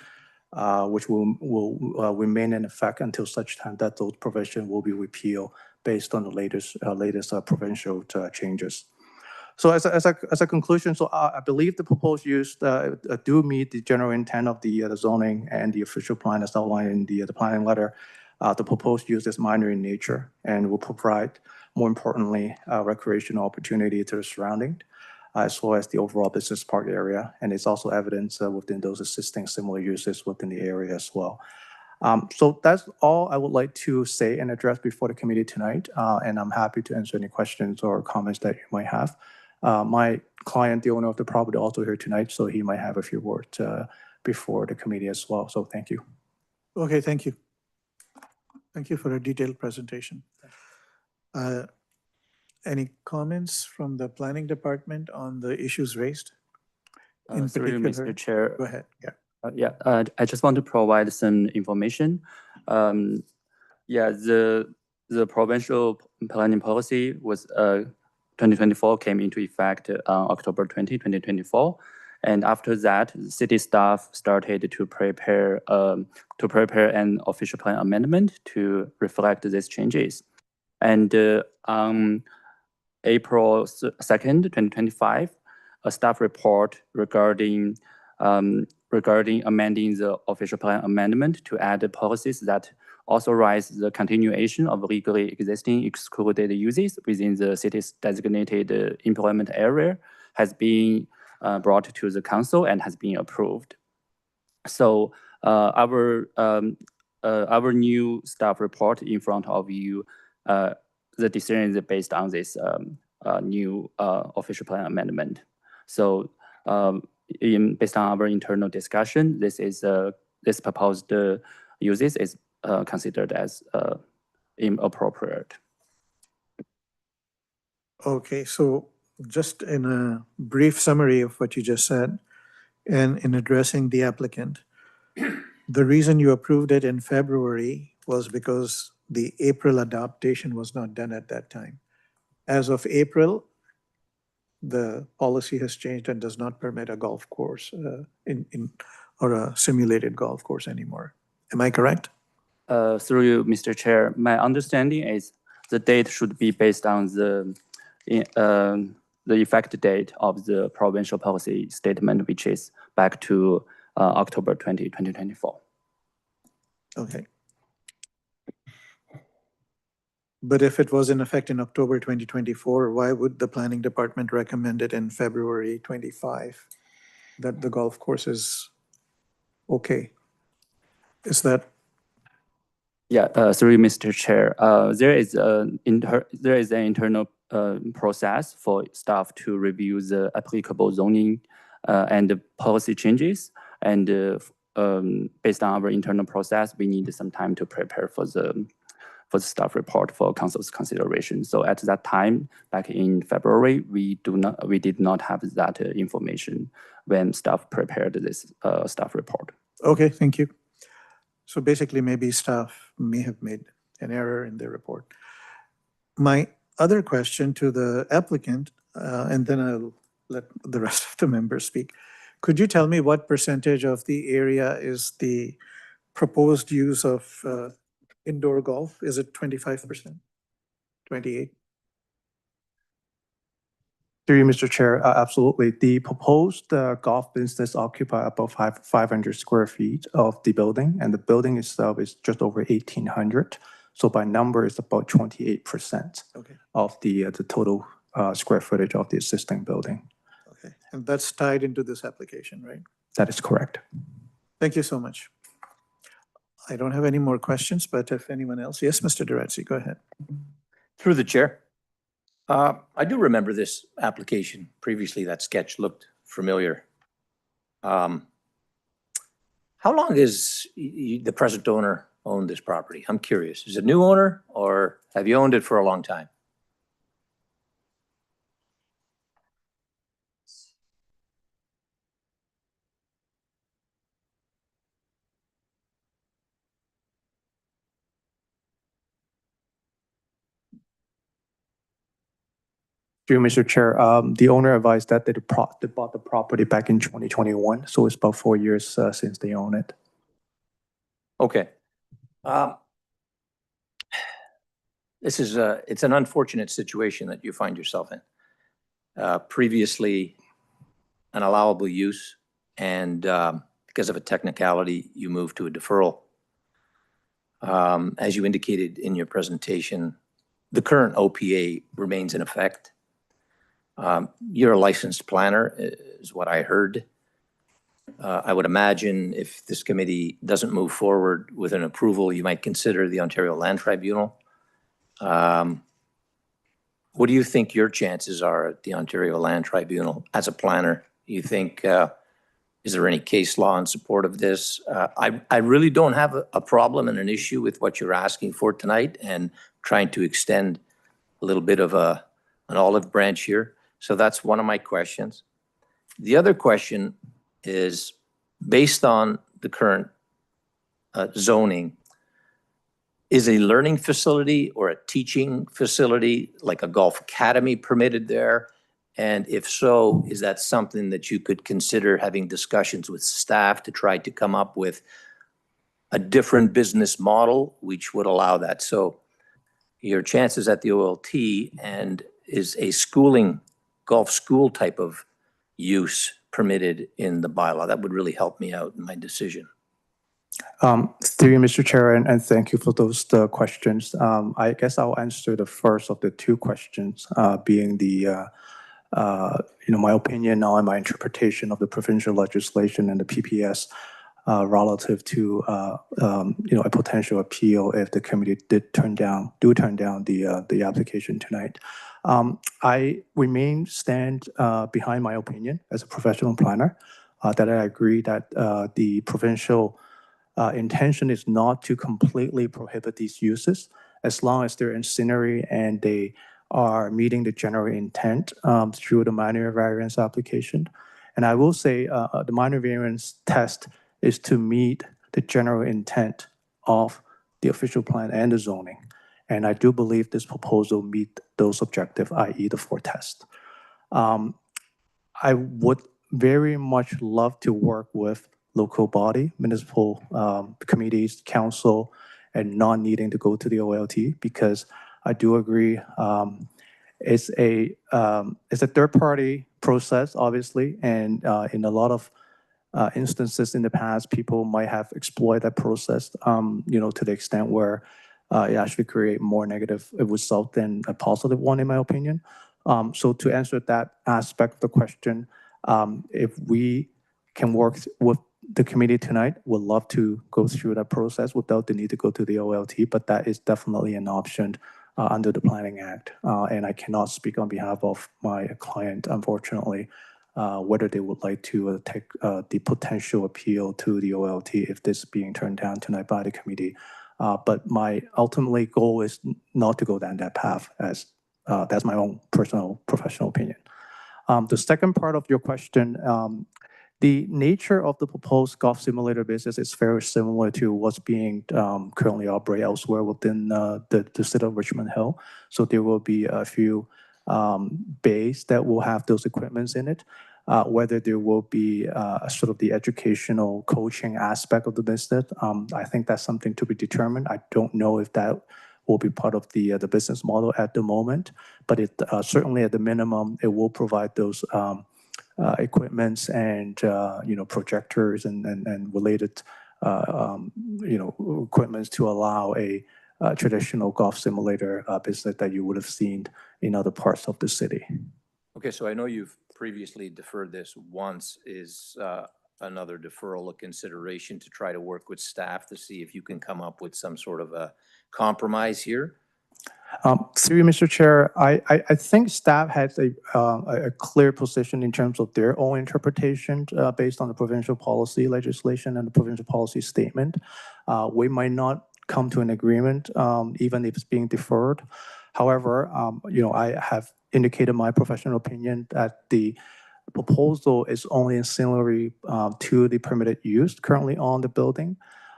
which will remain in effect until such time that those provisions will be repealed based on the latest provincial changes. So as a conclusion, so I believe the proposed use do meet the general intent of the zoning and the official plan as outlined in the planning letter. The proposed use is minor in nature and will provide, more importantly, recreational opportunity to the surrounding, as well as the overall business park area. And it's also evidence within those existing similar uses within the area as well. So that's all I would like to say and address before the committee tonight. And I'm happy to answer any questions or comments that you might have. My client, the owner of the property, also here tonight, so he might have a few words before the committee as well. So thank you. Okay, thank you. Thank you for a detailed presentation. Any comments from the planning department on the issues raised? In Through you, particular, Mr. Chair. go ahead. Yeah. I just want to provide some information. The provincial planning policy was 2024 came into effect on October 20, 2024. And after that, city staff started to prepare an official plan amendment to reflect these changes. And on April 2nd, 2025, a staff report regarding amending the official plan amendment to add policies that authorize the continuation of legally existing excluded uses within the city's designated employment area has been brought to the council and has been approved. So our new staff report in front of you, the decision is based on this new official plan amendment. So based on our internal discussion, this proposed uses is considered as inappropriate. Okay, so just in a brief summary of what you just said, and in addressing the applicant, the reason you approved it in February was because the April adaptation was not done at that time. As of April, the policy has changed and does not permit a golf course or a simulated golf course anymore. Am I correct? Through you, Mr. Chair, my understanding is the date should be based on the effect date of the provincial policy statement, which is back to October 20, 2024. Okay. But if it was in effect in October 2024, why would the planning department recommend it in February 25 that the golf course is okay? Is that? Yeah, through you, Mr. Chair, there is an internal process for staff to review the applicable zoning and the policy changes. And based on our internal process, we need some time to prepare for the staff report for council's consideration. So at that time, back in February, we did not have that information when staff prepared this staff report. Okay, thank you. So basically, maybe staff may have made an error in their report. My other question to the applicant, and then I'll let the rest of the members speak. Could you tell me what percentage of the area is the proposed use of indoor golf? Is it 25%? 28? Through you, Mr. Chair, absolutely. The proposed golf business occupy about 500 square feet of the building, and the building itself is just over 1,800. So by number, it's about 28% of the total square footage of the existing building. Okay, and that's tied into this application, right? That is correct. Thank you so much. I don't have any more questions, but if anyone else, yes, Mr. Durazzi, go ahead. Through the chair. I do remember this application previously. That sketch looked familiar. How long has the present owner owned this property? I'm curious. Is it a new owner or have you owned it for a long time? Through you, Mr. Chair, the owner advised that they bought the property back in 2021, so it's about 4 years since they own it. Okay. This is it's an unfortunate situation that you find yourself in. Previously an allowable use, and because of a technicality, you moved to a deferral. As you indicated in your presentation, the current OPA remains in effect. You're a licensed planner, is what I heard. I would imagine if this committee doesn't move forward with an approval, you might consider the Ontario Land Tribunal. What do you think your chances are at the Ontario Land Tribunal as a planner? You think, is there any case law in support of this? I really don't have a problem and an issue with what you're asking for tonight and trying to extend a little bit of an olive branch here. So that's one of my questions. The other question is, based on the current zoning, is a learning facility or a teaching facility like a golf academy permitted there? And if so, is that something that you could consider having discussions with staff to try to come up with a different business model which would allow that? So your chances at the OLT, and is a golf school type of use permitted in the bylaw? That would really help me out in my decision. Through you, Mr. Chair, and thank you for those questions. I guess I'll answer the first of the two questions, being the my opinion on my interpretation of the provincial legislation and the PPS relative to a potential appeal if the committee do turn down the application tonight. I stand behind my opinion as a professional planner, that I agree that the provincial intention is not to completely prohibit these uses as long as they're ancillary and they are meeting the general intent through the minor variance application. And I will say the minor variance test is to meet the general intent of the official plan and the zoning. And I do believe this proposal meet those objectives, i.e. the 4 tests. I would very much love to work with local body, municipal committees, council, and not needing to go to the OLT, because I do agree it's a third-party process, obviously, and in a lot of instances in the past, people might have exploited that process, to the extent where it actually create more negative result than a positive one, in my opinion. So to answer that aspect of the question, if we can work with the committee tonight, would love to go through that process without the need to go to the OLT, but that is definitely an option under the Planning Act. And I cannot speak on behalf of my client, unfortunately, whether they would like to take the potential appeal to the OLT if this is being turned down tonight by the committee. But my ultimately goal is not to go down that path, as that's my own personal professional opinion. The second part of your question, the nature of the proposed golf simulator business is very similar to what's being currently operated elsewhere within the city of Richmond Hill. So there will be a few bays that will have those equipments in it. Whether there will be sort of the educational coaching aspect of the business, I think that's something to be determined. I don't know if that will be part of the business model at the moment, but it certainly at the minimum, it will provide those equipments and projectors and related equipments to allow a traditional golf simulator business that you would have seen in other parts of the city. Okay, so I know you've previously deferred this once. Is another deferral a consideration to try to work with staff to see if you can come up with some sort of a compromise here? Through you, Mr. Chair, I think staff has a clear position in terms of their own interpretation based on the provincial policy legislation and the provincial policy statement. We might not come to an agreement even if it's being deferred. However, I have indicated my professional opinion that the proposal is only ancillary to the permitted use currently on the building.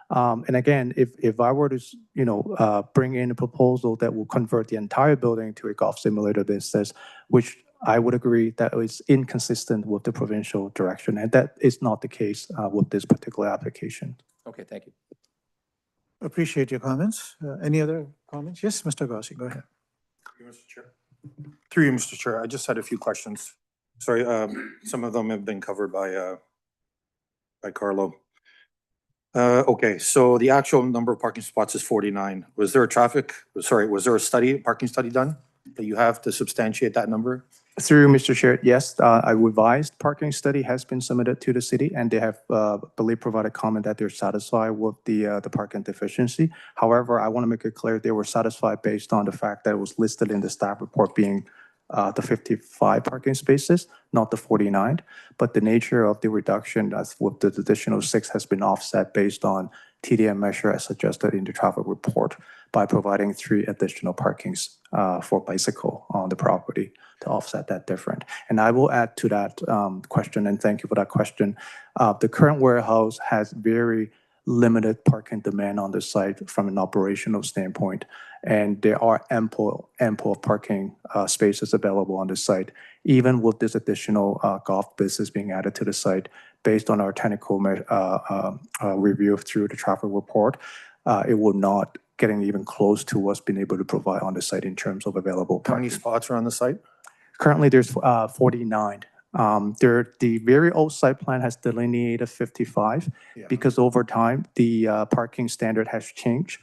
And again, if I were to, bring in a proposal that will convert the entire building to a golf simulator business, which I would agree that is inconsistent with the provincial direction, and that is not the case with this particular application. Okay, thank you. Appreciate your comments. Any other comments? Yes, Mr. Gossi, go ahead. Mr. Chair. Through you, Mr. Chair, I just had a few questions. Sorry, some of them have been covered by Carlo. Okay, so the actual number of parking spots is 49. Was there a parking study done that you have to substantiate that number? Through Mr. Chair, yes, a revised parking study has been submitted to the city, and they have, believe, provided comment that they're satisfied with the parking deficiency. However, I want to make it clear they were satisfied based on the fact that it was listed in the staff report being the 55 parking spaces, not the 49. But the nature of the reduction as with the additional 6 has been offset based on TDM measure as suggested in the traffic report by providing 3 additional parkings for bicycle on the property to offset that difference. And I will add to that question, and thank you for that question. The current warehouse has very limited parking demand on the site from an operational standpoint, and there are ample parking spaces available on the site. Even with this additional golf business being added to the site, based on our technical review through the traffic report, it will not getting even close to what's been able to provide on the site in terms of available How many parking. spots are on the site? Currently, there's 49. The very old site plan has delineated 55 because over time, the parking standard has changed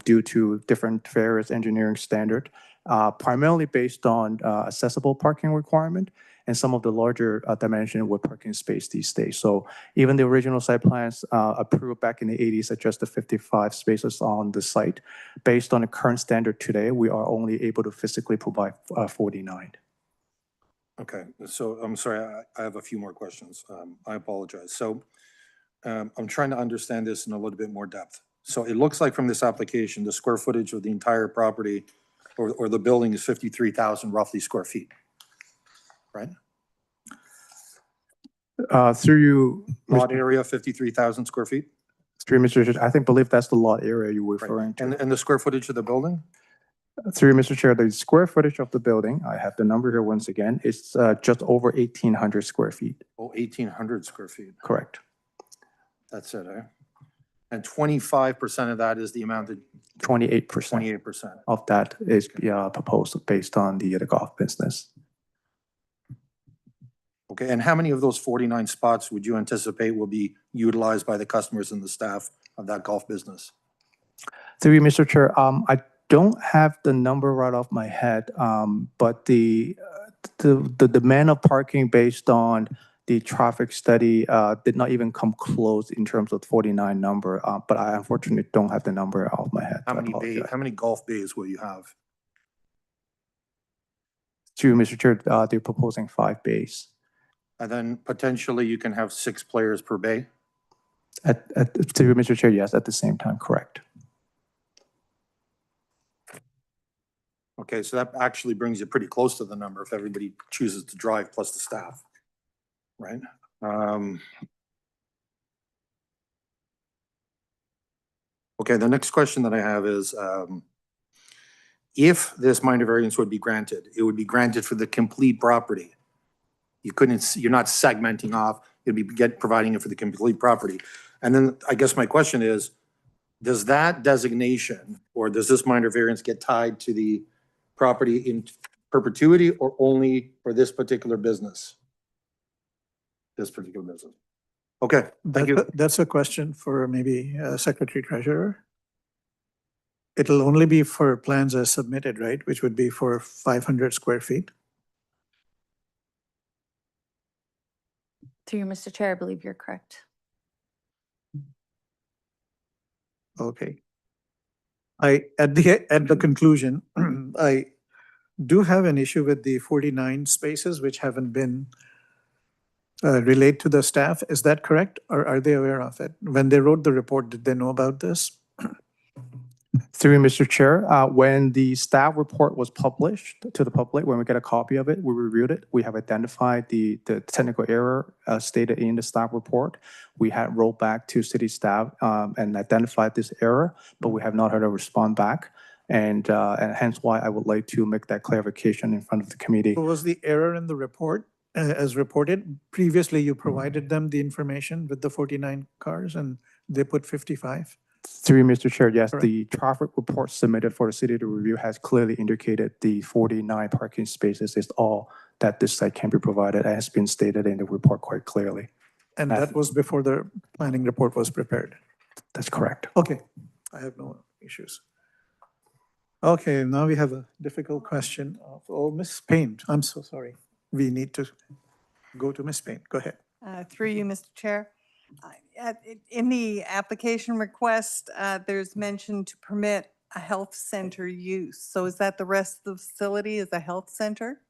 due to different various engineering standard, primarily based on accessible parking requirement and some of the larger dimension with parking space these days. So even the original site plans approved back in the 80s suggested 55 spaces on the site. Based on the current standard today, we are only able to physically provide 49. Okay, so I'm sorry, I have a few more questions. I apologize. So I'm trying to understand this in a little bit more depth. So it looks like from this application, the square footage of the entire property or the building is 53,000 roughly square feet, right? Through you, Lot area, 53,000 square feet? through Mr. Chair, I believe that's the lot area you were referring to. And the square footage of the building? Through Mr. Chair, the square footage of the building, I have the number here once again, it's just over 1,800 square feet. Oh, 1,800 square feet. Correct. That's it, eh? And 25% of that is the amount that 28% 28%. of that is proposed based on the golf business. Okay, and how many of those 49 spots would you anticipate will be utilized by the customers and the staff of that golf business? Through you, Mr. Chair, I don't have the number right off my head, but the demand of parking based on the traffic study did not even come close in terms of 49 number, but I unfortunately don't have the number off my head. How I many apologize. how many golf bays will you have? Through Mr. Chair, they're proposing 5 bays. And then potentially you can have 6 players per bay? Through Mr. Chair, yes, at the same time, correct. Okay, so that actually brings you pretty close to the number if everybody chooses to drive plus the staff, right? Okay, the next question that I have is, if this minor variance would be granted, it would be granted for the complete property. You're not segmenting off, you'd be providing it for the complete property. And then I guess my question is, does that designation or does this minor variance get tied to the property in perpetuity or only for this particular business? This particular business. Okay, thank you. That's a question for maybe Secretary Treasurer. It'll only be for plans as submitted, right? Which would be for 500 square feet. Through you, Mr. Chair, I believe you're correct. Okay. At the conclusion, I do have an issue with the 49 spaces which haven't been relayed to the staff. Is that correct? Or are they aware of it? When they wrote the report, did they know about this? Through Mr. Chair, when the staff report was published to the public, when we get a copy of it, we reviewed it. We have identified the technical error stated in the staff report. We had rolled back to city staff and identified this error, but we have not heard a response back. And hence why I would like to make that clarification in front of the committee. So was the error in the report as reported? Previously, you provided them the information with the 49 cars and they put 55? Through you, Mr. Chair, yes, Correct. the traffic report submitted for the city to review has clearly indicated the 49 parking spaces is all that this site can be provided, as has been stated in the report quite clearly. And that was before the planning report was prepared. That's correct. Okay, I have no issues. Okay, now we have a difficult question of, oh, Ms. Payne, I'm so sorry. We need to go to Ms. Payne. Go ahead. Through you, Mr. Chair. In the application request, there's mention to permit a health center use. So is that the rest of the facility is a health center?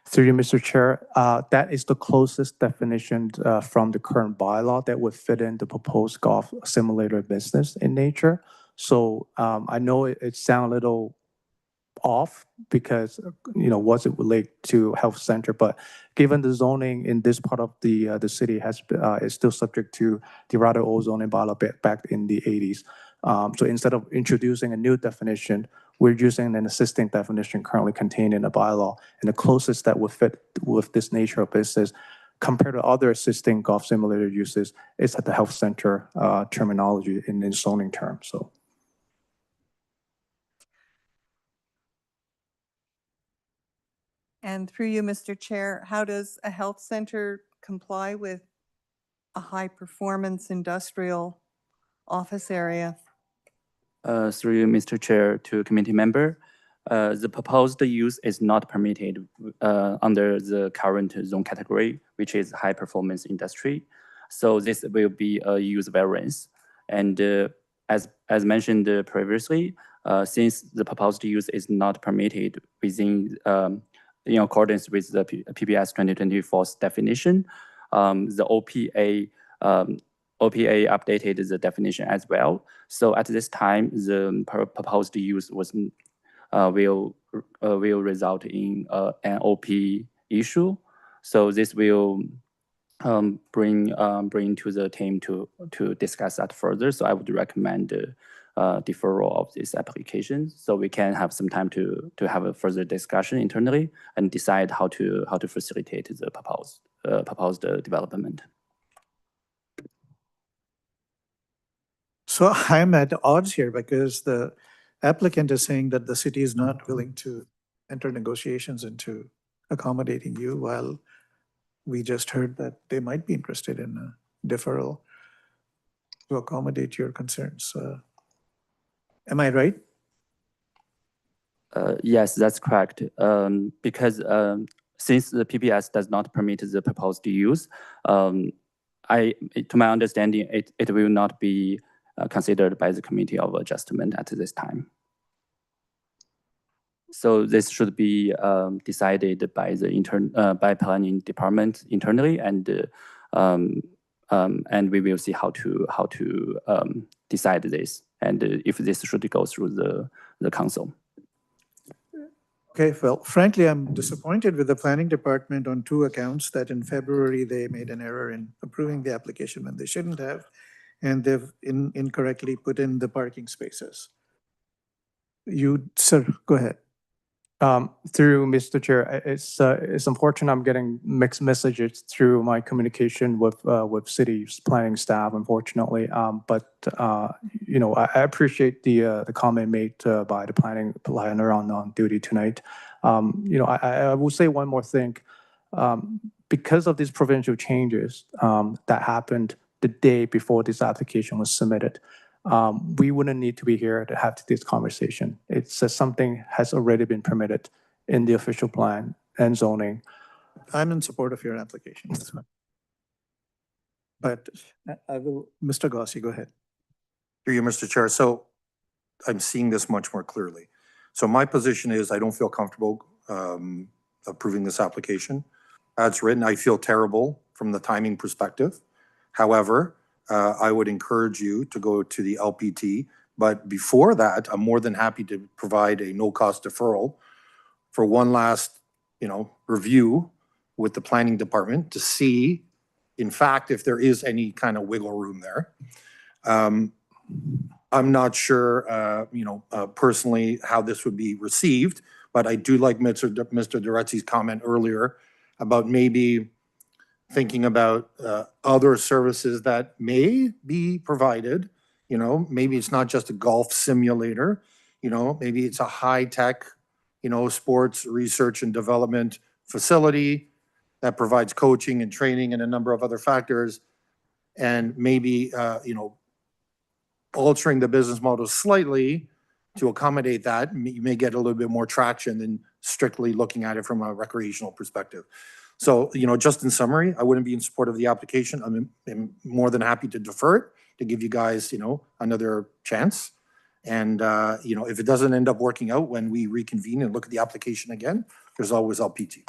Through you, Mr. Chair, that is the closest definition from the current bylaw that would fit in the proposed golf simulator business in nature. So I know it sounds a little off because, what's it relate to health center? But given the zoning in this part of the city is still subject to the rather old zoning bylaw back in the 80s. So instead of introducing a new definition, we're using an existing definition currently contained in the bylaw. And the closest that would fit with this nature of business compared to other existing golf simulator uses is at the health center terminology in zoning terms. So. And through you, Mr. Chair, how does a health center comply with a high-performance industrial office area? Through you, Mr. Chair, to committee member, the proposed use is not permitted under the current zone category, which is high performance industry. So this will be a use variance. And as mentioned previously, since the proposed use is not permitted within in accordance with the PBS 2024's definition, the OPA updated the definition as well. So at this time, the proposed use will result in an OP issue. So this will bring to the team to discuss that further. So I would recommend deferral of this application, so we can have some time to have a further discussion internally and decide how to facilitate the proposed development. So I'm at odds here because the applicant is saying that the city is not willing to enter negotiations into accommodating you, while we just heard that they might be interested in a deferral to accommodate your concerns. Am I right? Yes, that's correct. Because since the PBS does not permit the proposed use, to my understanding, it will not be considered by the Committee of Adjustment at this time. So this should be decided by the by planning department internally, and we will see how to decide this, and if this should go through the council. Okay, well, frankly, I'm disappointed with the planning department on two accounts, that in February, they made an error in approving the application when they shouldn't have, and they've incorrectly put in the parking spaces. Sir, go ahead. Through Mr. Chair, it's unfortunate I'm getting mixed messages through my communication with city's planning staff, unfortunately. But I appreciate the comment made by the planning planner on duty tonight. I will say one more thing. Because of these provincial changes that happened the day before this application was submitted, we wouldn't need to be here to have this conversation. It's something has already been permitted in the official plan and zoning. I'm in support of your application. That's fine. But I will, Mr. Gossi, go ahead. Through you, Mr. Chair. So I'm seeing this much more clearly. So my position is I don't feel comfortable approving this application. As written, I feel terrible from the timing perspective. However, I would encourage you to go to the LPT. But before that, I'm more than happy to provide a no-cost deferral for one last, review with the planning department to see, in fact, if there is any kind of wiggle room there. I'm not sure, personally how this would be received, but I do like Mr. Duretti's comment earlier about maybe thinking about other services that may be provided You know, maybe it's not just a golf simulator, you know, maybe it's a high-tech, you know, sports research and development facility that provides coaching and training and a number of other factors. And maybe, you know, altering the business model slightly to accommodate that, you may get a little bit more traction than strictly looking at it from a recreational perspective. So, you know, just in summary, I wouldn't be in support of the application. I'm more than happy to defer it, to give you guys, you know, another chance. And, you know, if it doesn't end up working out when we reconvene and look at the application again, there's always LPT.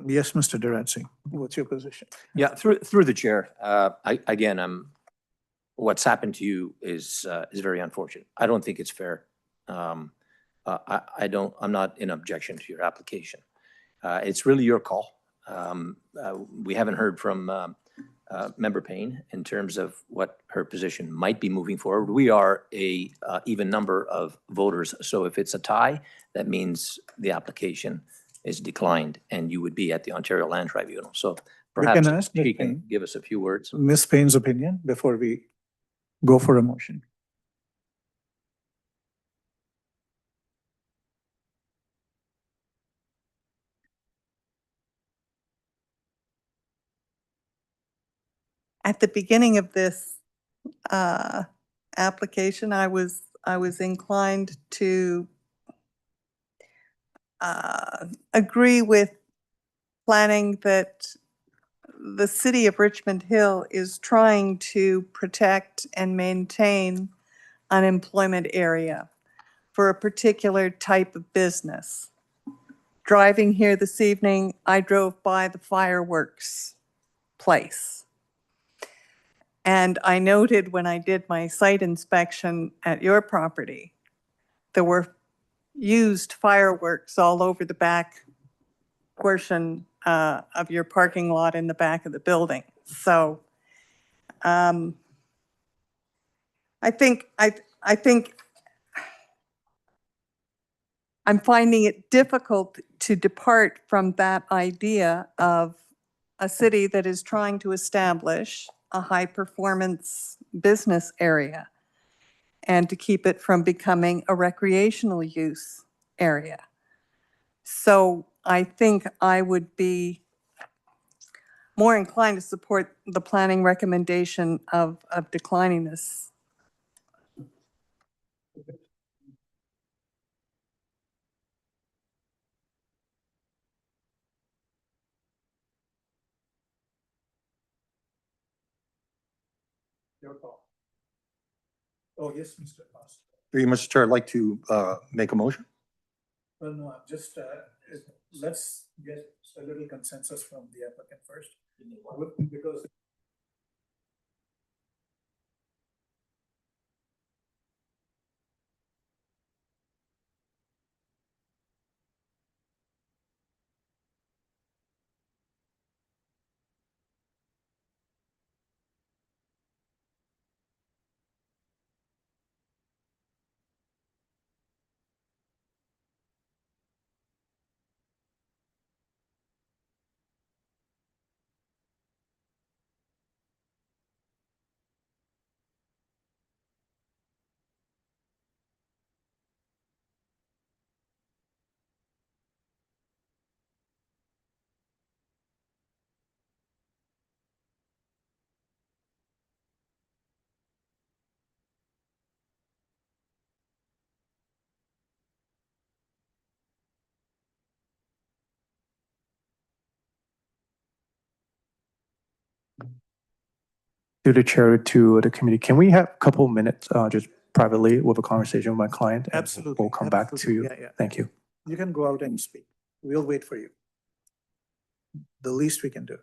Yes, Mr. Durancy, what's your position? Yeah, through the chair. What's happened to you is very unfortunate. I don't think it's fair. I'm not in objection to your application. It's really your call. We haven't heard from Member Payne in terms of what her position might be moving forward. We are a even number of voters, so if it's a tie, that means the application is declined and you would be at the Ontario Land Tribunal. So perhaps ask Ms. she can Payne. give us a few words. Ms. Payne's opinion before we go for a motion. At the beginning of this application, I was inclined to agree with planning that the city of Richmond Hill is trying to protect and maintain an employment area for a particular type of business. Driving here this evening, I drove by the fireworks place. And I noted when I did my site inspection at your property, there were used fireworks all over the back portion of your parking lot in the back of the building. So I think I'm finding it difficult to depart from that idea of a city that is trying to establish a high-performance business area and to keep it from becoming a recreational use area. So I think I would be more inclined to support the planning recommendation of declining this. Your call. Oh, yes, Mr. Costa. Through you, Mr. Chair, I'd like to make a motion. Well, no, just let's get a little consensus from the applicant first. Because To the chair, to the committee, can we have a couple minutes just privately with a conversation with my client? And absolutely. We'll come back to you. Yeah, yeah. Thank you. You can go out and speak. We'll wait for you. The least we can do.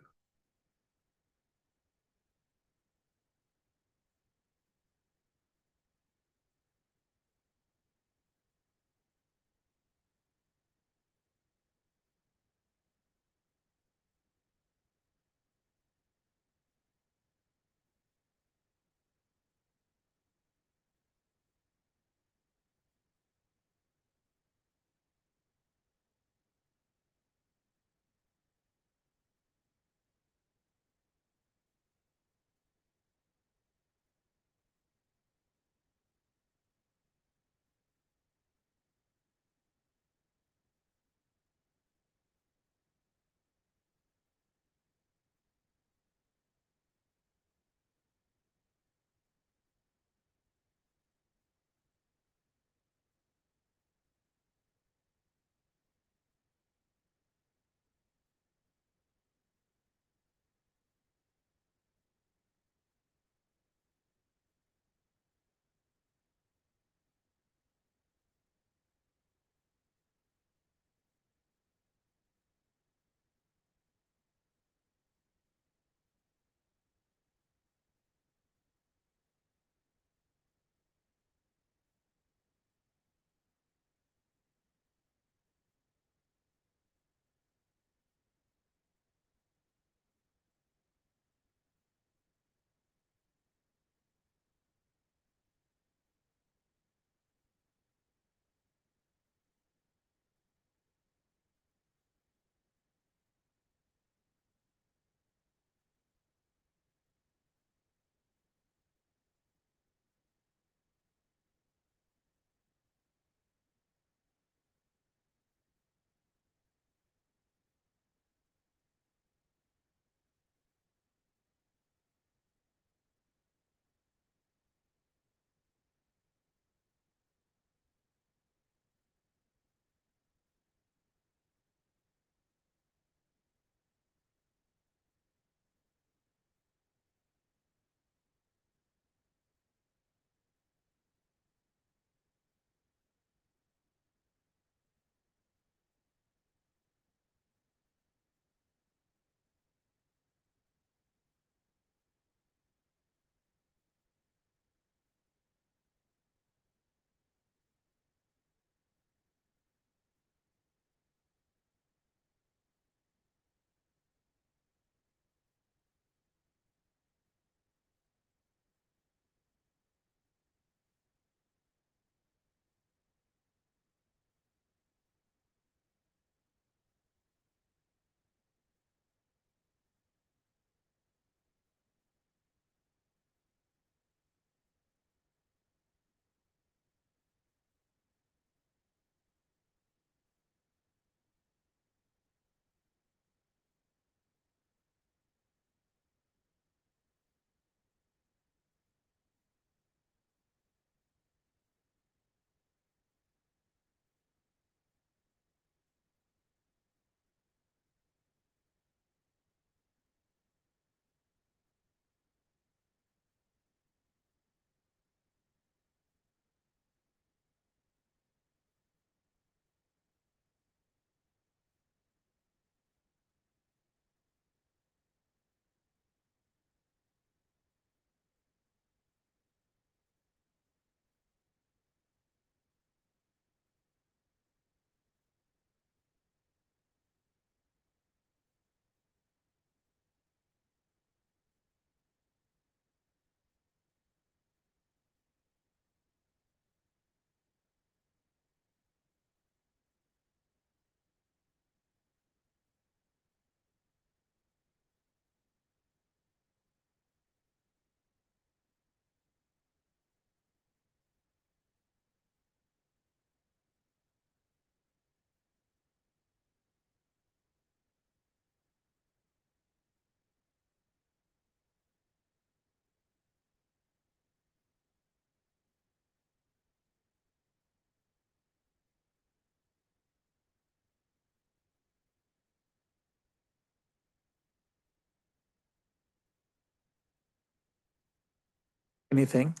anything.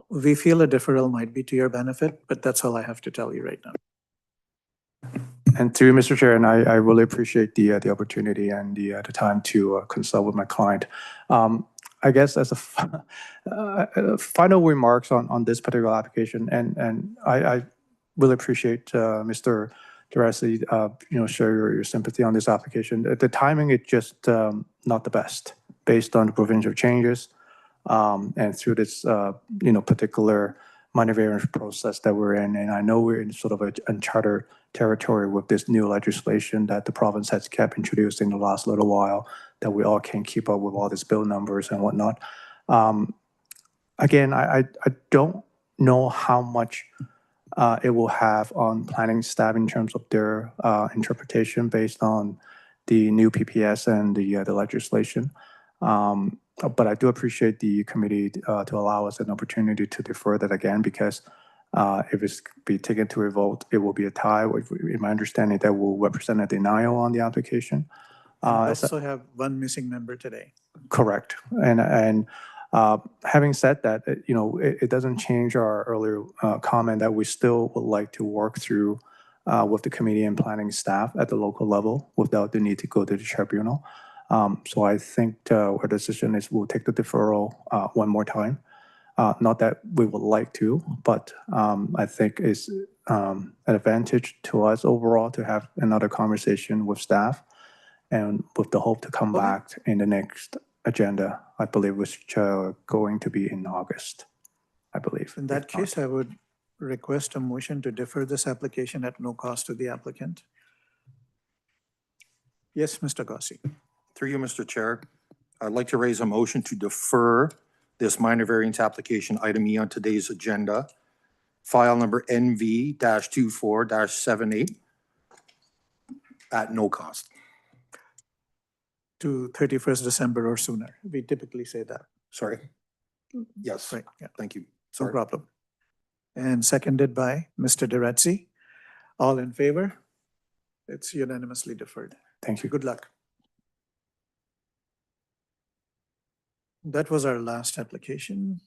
We feel a deferral might be to your benefit, but that's all I have to tell you right now. And through you, Mr. Chair, and I really appreciate the opportunity and the time to consult with my client. I guess as a final remarks on this particular application, and I really appreciate Mr. Durasi, share your sympathy on this application. The timing is just not the best based on the provincial changes and through this particular minor variance process that we're in. And I know we're in sort of an uncharted territory with this new legislation that the province has kept introducing the last little while, that we all can't keep up with all these bill numbers and whatnot. Again, I don't know how much it will have on planning staff in terms of their interpretation based on the new PPS and the legislation. But I do appreciate the committee to allow us an opportunity to defer that again, because if it's be taken to a vote, it will be a tie. In my understanding, that will represent a denial on the application. We also have one missing member today. Correct. And having said that, it doesn't change our earlier comment that we still would like to work through with the committee and planning staff at the local level without the need to go to the tribunal. So I think our decision is we'll take the deferral one more time. Not that we would like to, but I think it's an advantage to us overall to have another conversation with staff, and with the hope to come back in the next agenda, I believe, which going to be in August, I believe. In that case, I would request a motion to defer this application at no cost to the applicant. Yes, Mr. Gossi. Through you, Mr. Chair, I'd like to raise a motion to defer this minor variance application item E on today's agenda, file number NV-24-78, at no cost. To 31st December or sooner. We typically say that. Sorry. Yes. Right, yeah, Thank you. no Sorry. problem. And seconded by Mr. Durazzi. All in favor? It's unanimously deferred. Thank you. Good luck. That was our last application.